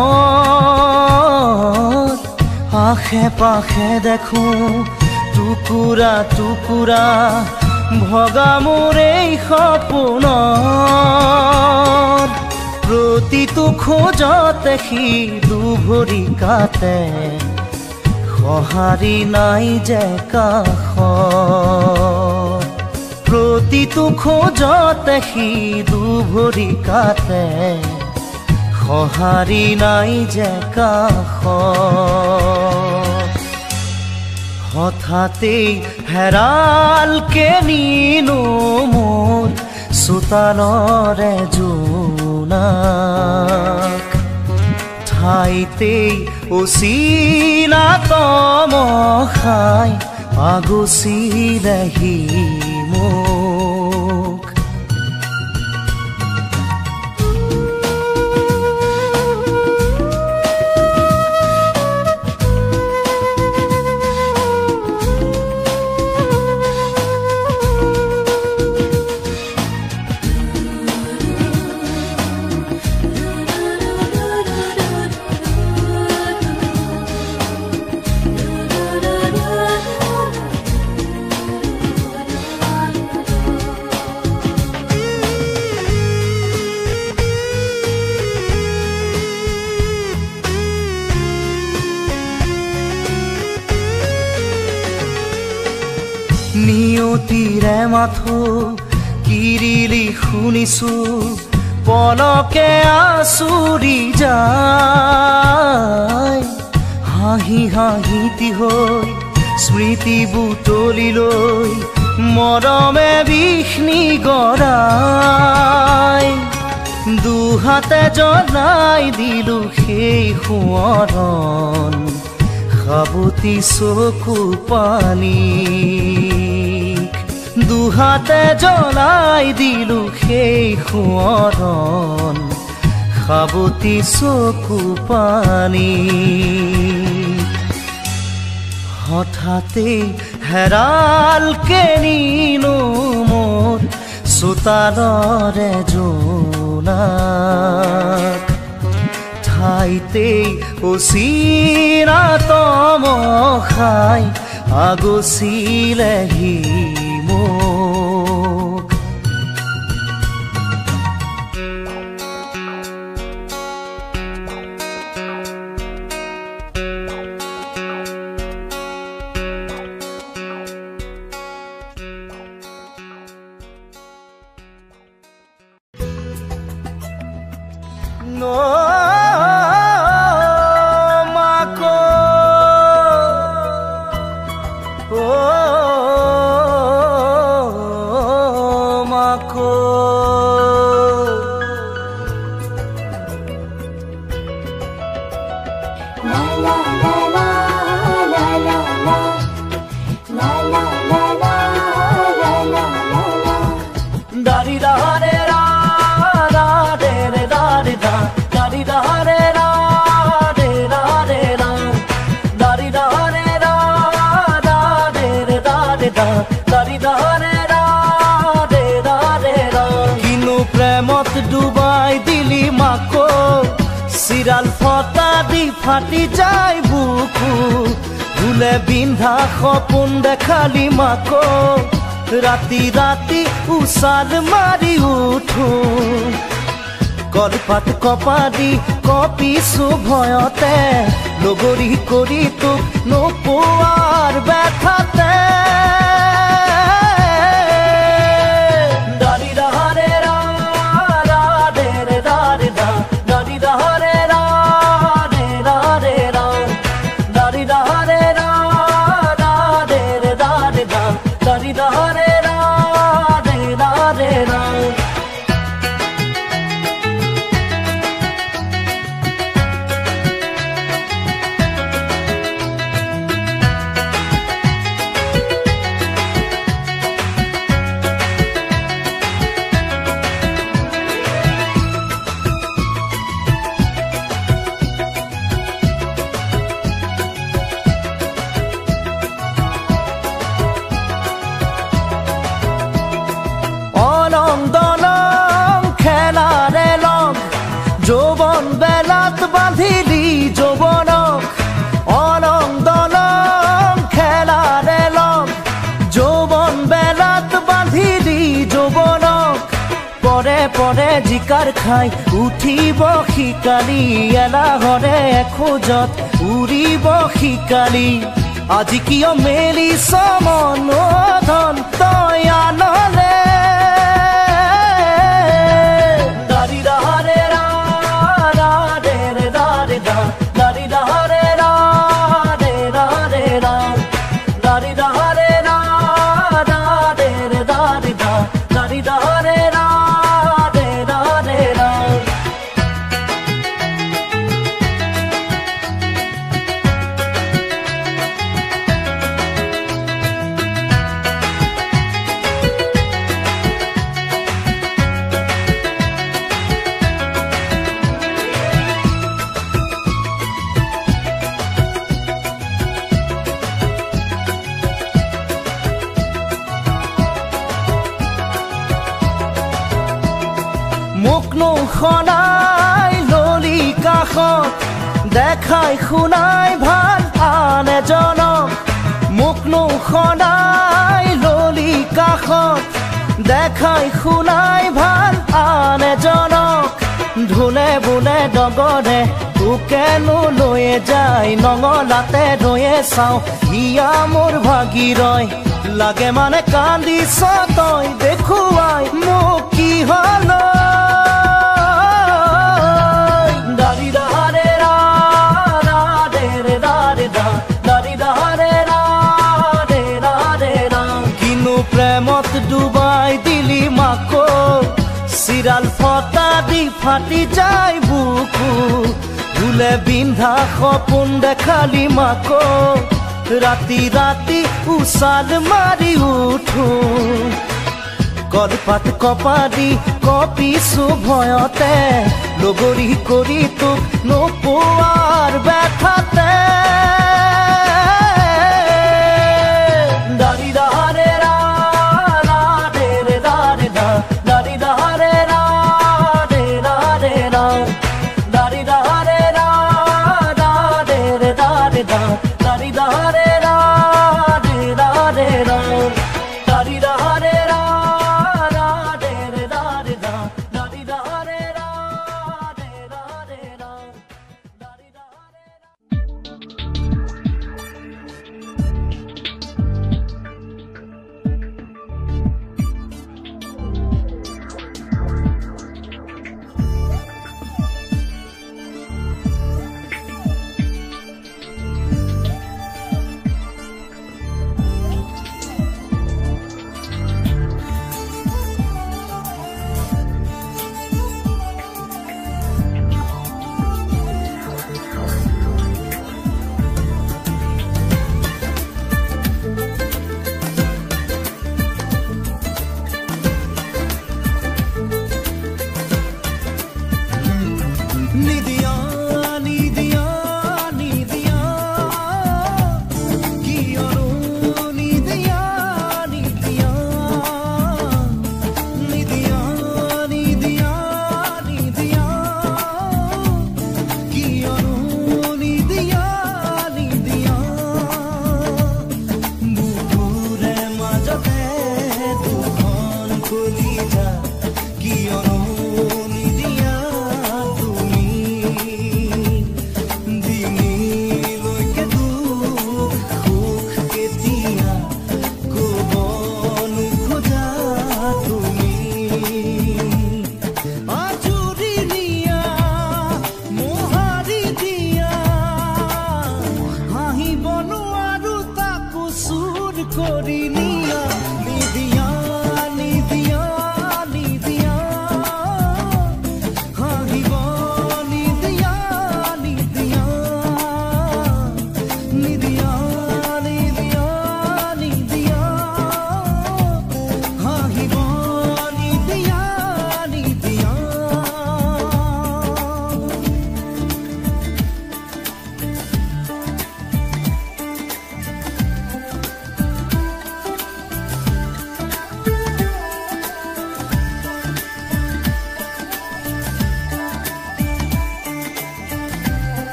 আশে পাশে দেখো টুকুৰা টুকুৰা ভগা মোৰ এই সপোনত প্ৰতিটো খোজতে সি দুভৰি কাটে সঁহাৰি নাই যে কাষত প্ৰতিটো খোজতে সি দুভৰি কাটে সঁহাৰি নাই যে কাষত হঠাতেই হেৰাল কে নিনো মোৰ চোতালৰে জোনা ঠাইতেই অচিনা তমসাই আগচিলেহি মোক নিয়তিৰে মাথো কিৰিলি শুনিছো পলকে আচুৰি যায় হাঁহি হাঁহিতি হৈ স্মৃতি বুটলি লৈ মৰমে বিষ্ণি গৰাই দুহাতে জ্বলাই দিলো সেই সোঁৱৰণ সাবতি চকু পানী দুহাতে জ্বলাই দিলো সেই সোঁৱৰণ সাবতি চকু পানী হঠাতে হেৰাল কেনিনো মোৰ চোতালৰে জোনাক ঠাইতে অচিৰাতম খাই আগচিলেহি মোক কিনো প্ৰেমত ডুবাই দিলি মাকো চিৰাল ফটা দি ফাটি যায় বুকু ভুলে বিন্ধা সপোন দেখালি মাকো ৰাতি ৰাতি উছাল মাৰি উঠো কলপাত কপা দি কপিছো ভয়তে লগৰী কৰি তোক নোপোৱাৰ ব্যথাতে যৌবন বেলাত বাঁধিলি যৌবনক অলং দলং খেলাৰে লগ যৌবন বেলাত বাঁধিলি যৌবনক পৰে পৰে জিকাৰ খাই উঠিব শিকালি এলাহৰে খোজত উৰিব শিকালি আজি কিয় মেলিছ মন ধন তই আনলে মোক নুশুনাই ললি কাষত দেখাই শুনাই ভাল আন এজনক মোক নুশুনাই ললি কাষত দেখাই শুনাই ভাল আন এজনক ঢোলে বোলে ডগৰে তোকেনো লৈয়ে যায় নঙলাতে ৰৈয়ে চাওঁ হিয়া মোৰ ভাগি ৰয় লাগে মানে কান্দিছ তই দেখুৱাই মোক কি হ'ল কিনো প্ৰেম ফাটি যায় বুকু ভুলে বিন্ধা সপোন দেখালি মাকো ৰাতি ৰাতি উছাল মাৰি উঠো কলপাত কপাদি কপিছো ভয়তে লগৰী কৰি তোক নোপোৱাৰ ব্যথাতে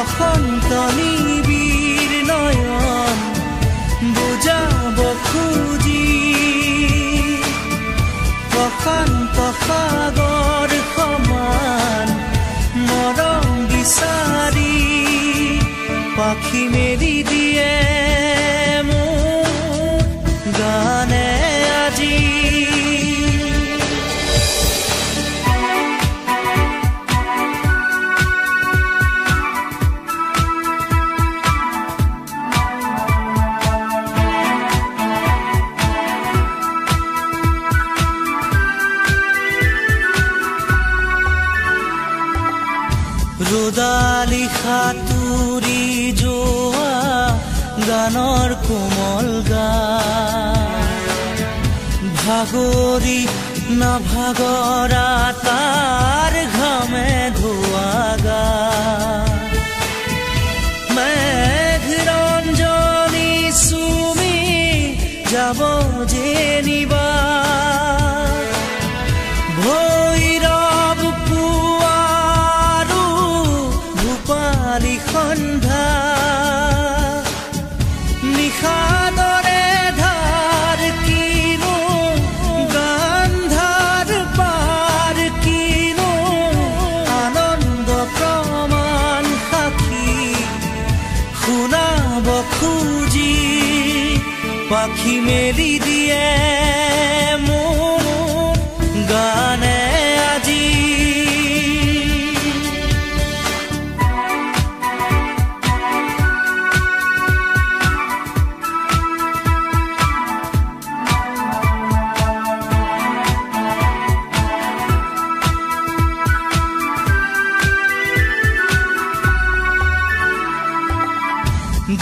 বসন্ত নিবিড় নয়ন বুজাব খুজি প্ৰশান্ত সাগৰ সমান মৰম বিচাৰি পাখি মেলি দিয়ে মোৰ গানে আজি ৰোদালি সাতুৰি যোৱা গানৰ কোমল গান ভাগৰি নাভাগৰা তাৰ ঘামে ধোৱা গা মেঘ ৰঞ্জনী চুমি যাব যেনিবা সন্ধ্যা নিশাদৰে ধাৰ কিনো গান্ধাৰ পাৰ কিনো আনন্দ প্ৰমাণ সাক্ষী শুনাব খুজি পাখি মেলি দিয়ে মোৰ গানে আজি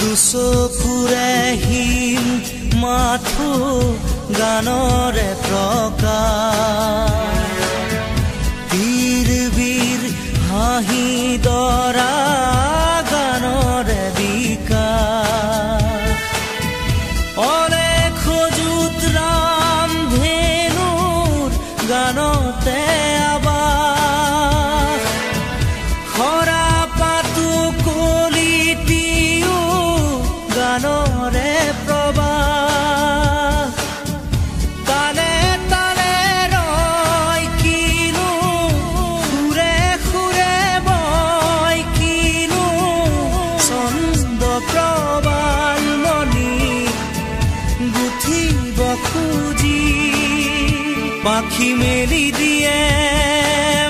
দুচকুৰে হিম মাথো গানৰে প্ৰকাশ বীৰ হাঁহি দৰা গানৰে বিকাশ অলেখ যুত ৰাম ধেনুৰ গানতে আবাস খৰা পাতো কলিতি গানৰে প্ৰবাহ তালে তালে ৰয় কিনো সুৰে সুৰে বয় কিনো ছন্দ প্ৰবাল মণি গুঠিব খুজি পাখি মেলি দিয়ে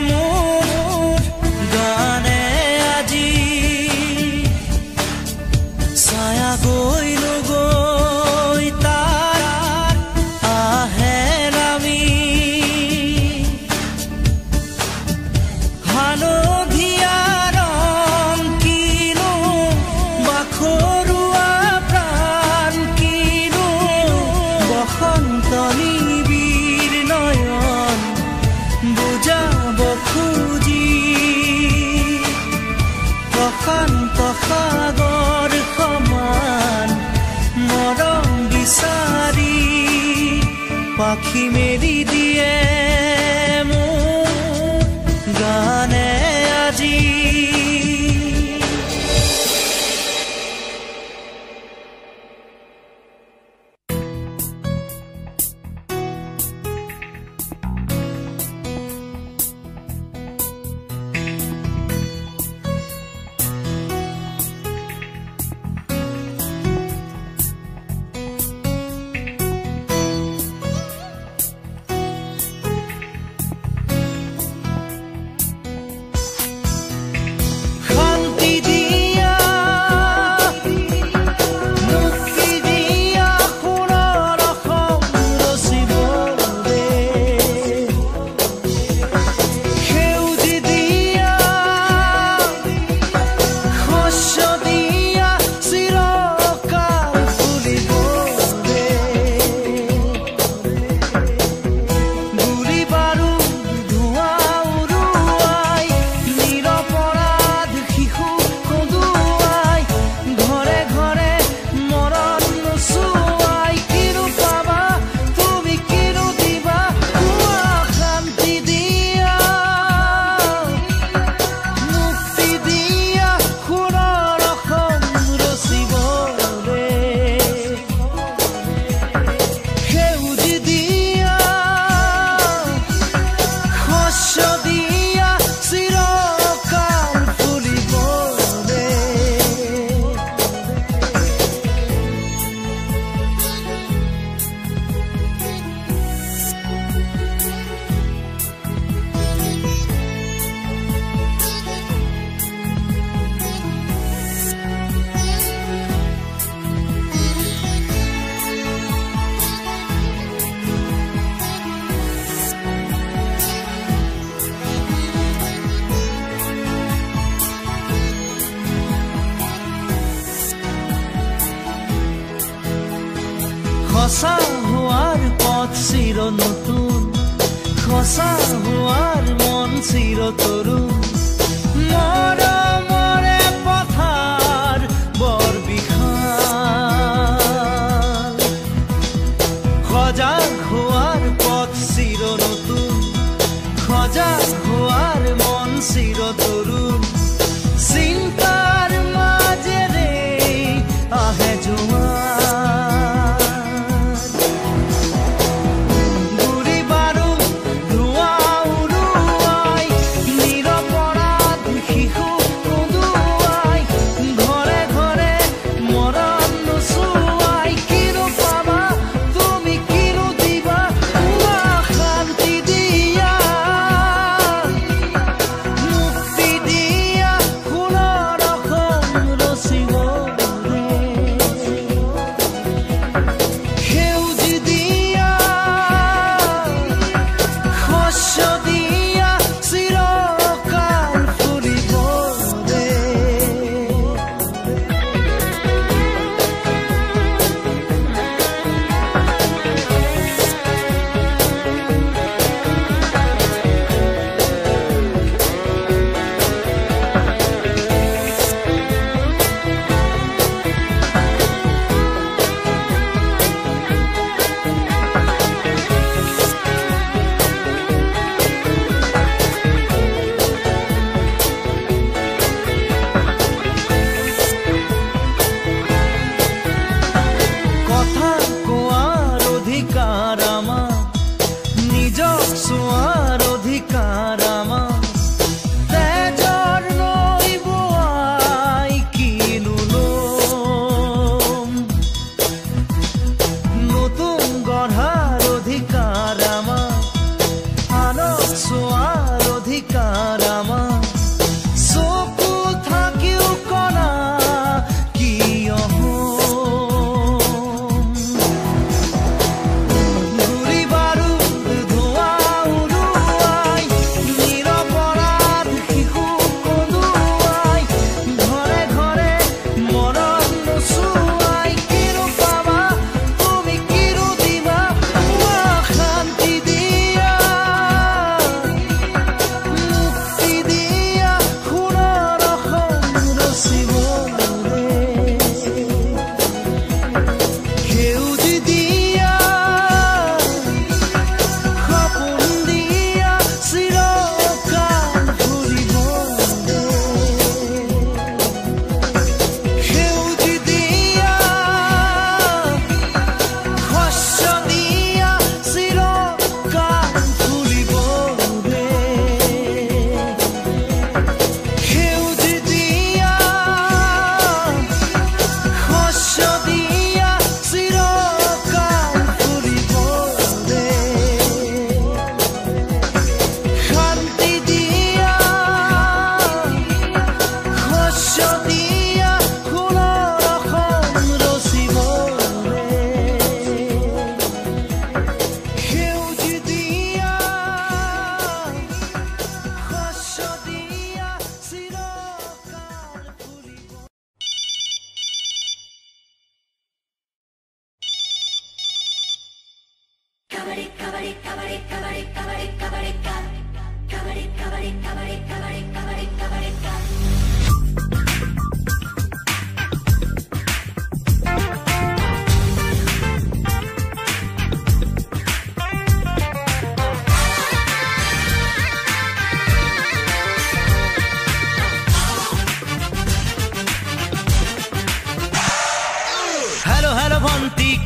মোৰ গানে আজি ছায়া গৈ নগৈ তাৰ আহে নামি হালধীয়া ৰং কিনো বাখৰুৱা প্ৰাণ কিনো বসন্ত নিবিড় নয়ন বুজাব খুজি প্ৰশান্ত সাগৰ সমান মৰম বিচাৰি পাখি মেলি দিয়ে মোৰ গানে আজি সঁচা হোৱাৰ পথ চিৰ নতুন সঁচা হোৱাৰ মন চিৰ তৰুণ মৰমৰে পথাৰ বৰ বিশাল সজাগ হোৱাৰ পথ চিৰ নতুন সজাগ হোৱাৰ মন চিৰ তৰুণ চিন্তাৰ মাজেৰে আহে জোৱাৰ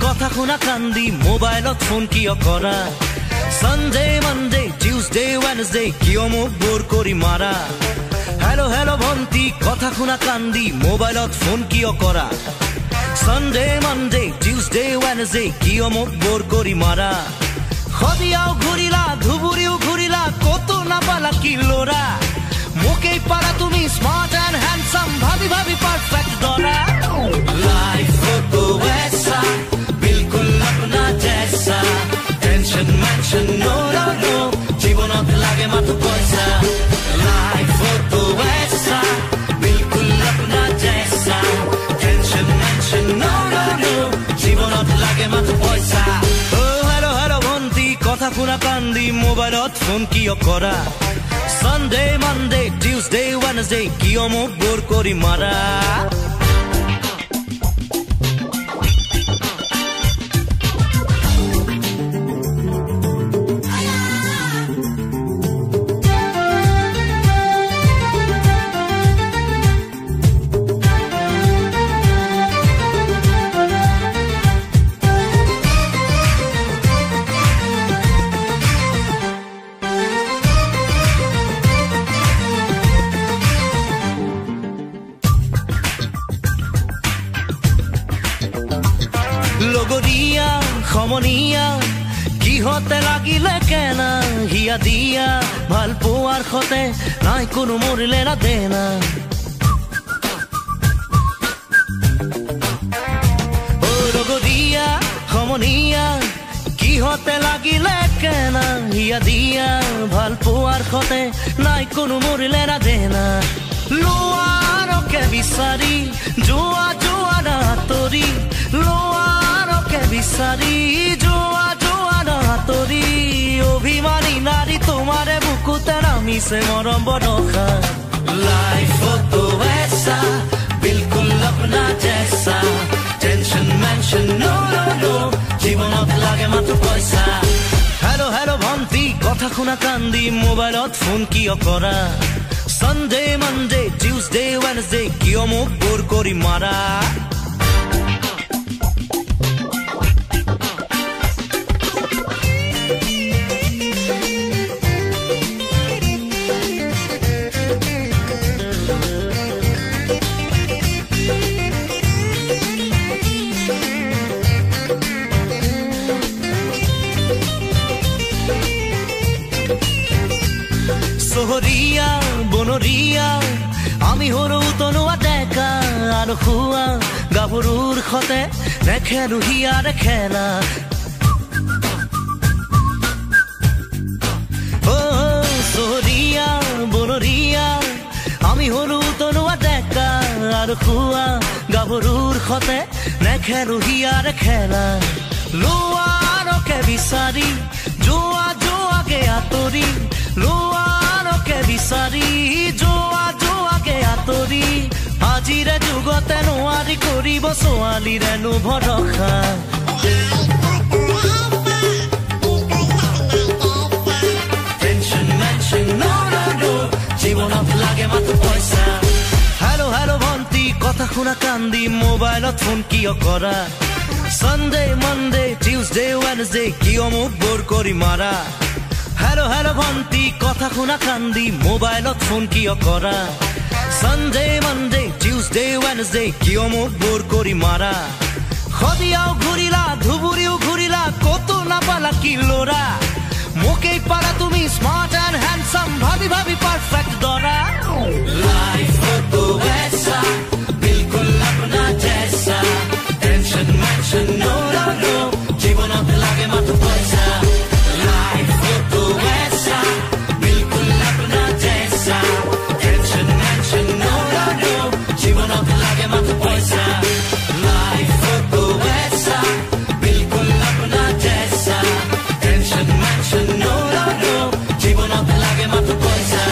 কথা শুনা কান্দি মোবাইলত ফোন কিয় কৰা সানডে মানডে টিউজডে ওয়েডনেসডে কিয় মোক বোৰ কৰি মাৰা হেলো হেলো ভন্টি কথা শুনা কান্দি মোবাইলত ফোন কিয় কৰা সানডে মানডে টিউজডে ওয়েডনেসডে কিয় মোক বোৰ কৰি মাৰা খদিয়াও ঘুৰিলা ধুবুৰীও ঘুৰিলা কতো নাপালা কি লৰা মোকেই পাৰা তুমি স্মাৰ্ট এন্ড হ্যান্ডসাম ভাবি ভাবি পাৰফেক্ট দৰা লাইফ ফটো ऐसा बिल्कुल अपना जैसा tension mention no no no जीवनत लागे मात्र पैसा लाइफ फटो ऐसा बिल्कुल अपना जैसा tension mention no no no जीवनत लागे मात्र पैसा শুনা কান্দি মোবাইলত ফোন কিয় কৰা Sunday Monday Tuesday Wednesday কিয় মোক বৰ কৰি মাৰা লগৰীয়া সমনীয়া কিহতে লাগিলে কেনা হিয়া দিয়া ভাল পোৱাৰ খতে নাই কোনো মৰিলে না দেনা ও লগৰীয়া সমনীয়া কিহতে লাগিলে কেনা হিয়া দিয়া ভাল পোৱাৰ খতে নাই কোনো মৰিলে না দেনা লোৱাৰকে বিচাৰি যোৱা যোৱা না তৰি লোৱাৰকে বিচাৰি যোৱা যোৱা না তৰি অভিমানী নাৰী তোমাৰে বুকুতে নামিছে মৰম বনখা লাইফতো ऐसा बिल्कुल अपना जैसा tension mention no no no জীৱনত লাগে মাত্ৰ পইচা হেল্ল' হেল্ল' ভন্তি কথা শুনা কান্দি মোবাইলত ফোন কিয় কৰা Sunday Monday Tuesday Wednesday কিয় মোক বৰ কৰি মাৰা চহৰীয়া বনৰীয়া আমি হৰো তনুৱা ডেকা আৰু খুৱা গাভৰুৰ খতে নেখেলো হিয়াৰে খেলা ও চহৰীয়া বনৰীয়া আমি হৰো তনুৱা ডেকা আৰু খুৱা গাভৰুৰ খতে নেখেলো হিয়াৰে খেলা লোৱাৰকে বিচাৰি যোৱা যোৱাকে আঁতৰি লোৱাৰকে বিচাৰি যোৱা যোৱাকে আঁতৰি আজিৰে যুগতে নোৱাৰি কৰিব ছোৱালীৰেনো ভৰসা টেনশ্যন মেনশ্যন নো নো নো জীৱনত লাগে মাত্ৰ পইচা হেল্ল' হেল্ল' ভন্তি কথা শুনা কান্দি মোবাইলত ফোন কিয় কৰা Sunday Monday Tuesday Wednesday কিয় মোক বৰ কৰি মাৰা হেল্ল' হেল্ল' ভন্তি কথা শুনা কান্দি মোবাইলত ফোন কিয় কৰা Sunday Monday Tuesday Wednesday কিয় মোক বৰ কৰি মাৰা খদিয়াও ঘূৰিলা ধুবুৰীও ঘূৰিলা কতো নাপালা কি ল'ৰা মোকেই পালা তুমি স্মাৰ্ট এণ্ড হেণ্ডচাম ভাবি ভাবি পাৰফেক্ট দৰা লাইফতো ऐसा बिल्कुल अपना जैसा tension mention no no no জীৱনত লাগে মাত্ৰ পইচা लाइफतो ऐसा बिल्कुल अपना जैसा tension mention no no no জীৱনত লাগে মাত্ৰ পইচা लाइफतो ऐसा बिल्कुल अपना जैसा tension mention no no no জীৱনত লাগে মাত্ৰ পইচা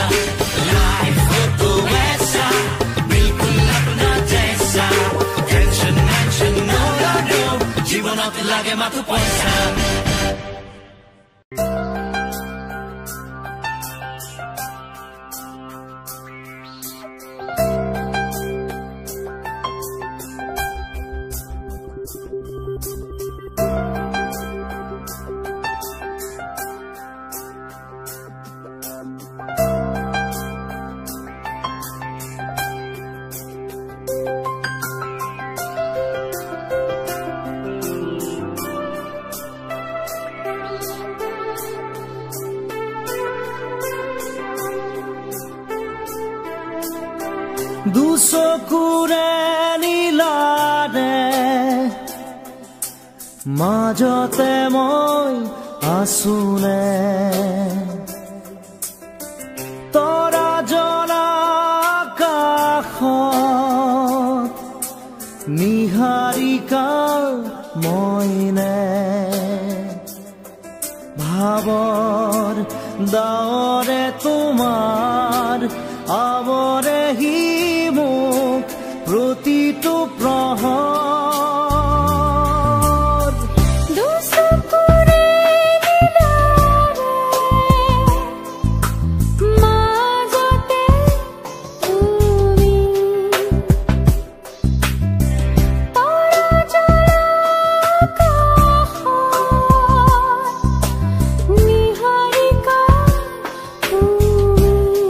लाइफतो ऐसा बिल्कुल अपना जैसा tension mention no no no জীৱনত লাগে মাত্ৰ পইচা দুচকুৰে নীলাৰে মাজতে মই আছোনে তৰা জনা কাষত নিহাৰিকা মইনে ভাব খবৰ দাৱৰে তোমাৰ আৱৰে হি মোক প্ৰতিটো প্ৰহৰ দুচকুৰে নীলাৰে মাজতে তুমি তৰা জ্বলা আকাশত নিহাৰিকা তুমি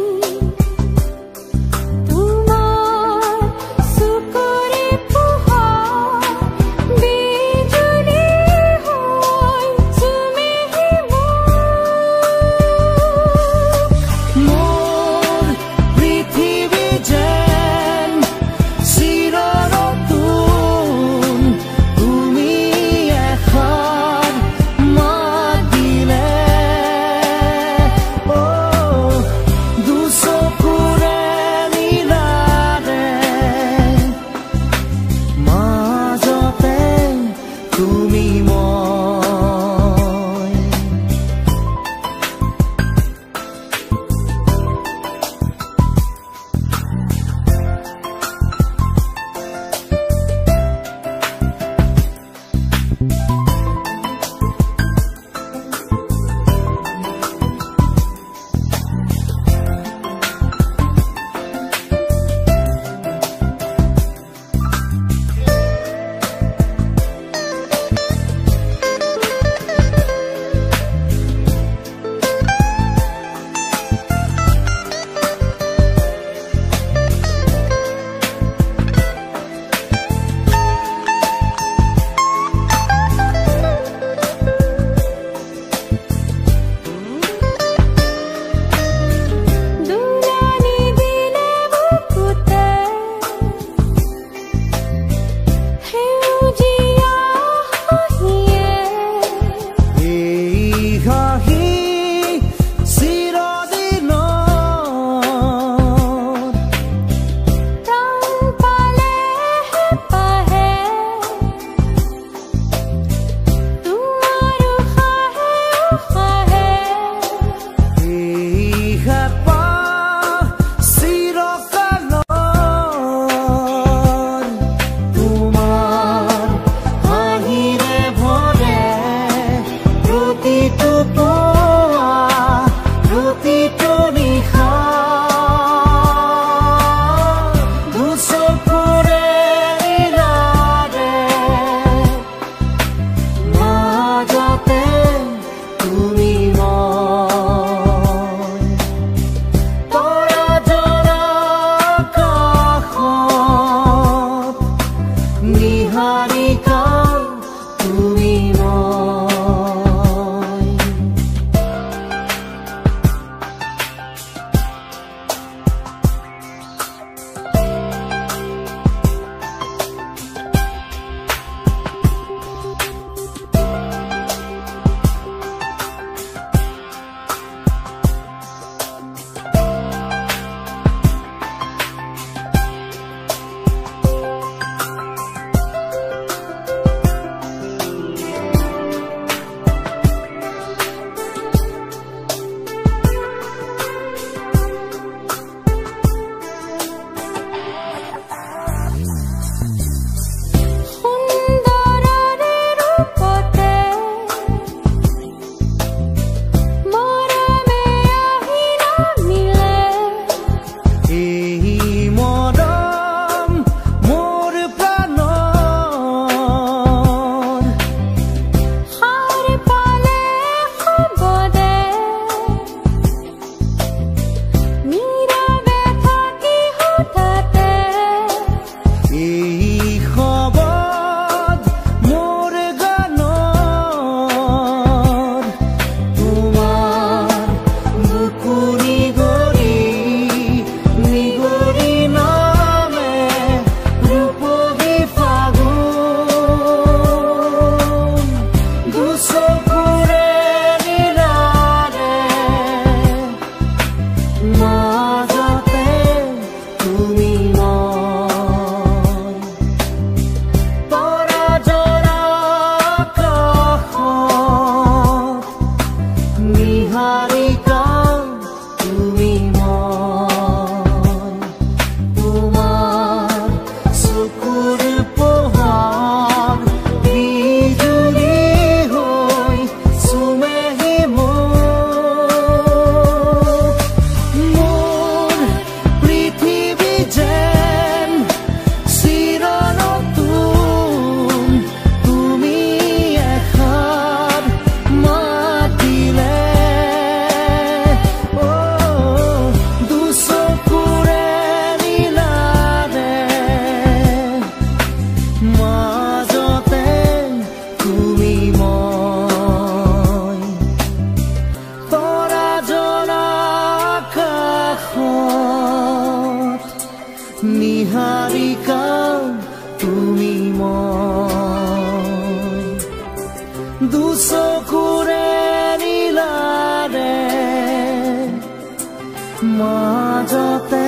নিহাৰিকা তুমি দুচকুৰে নীলাৰে মাজতে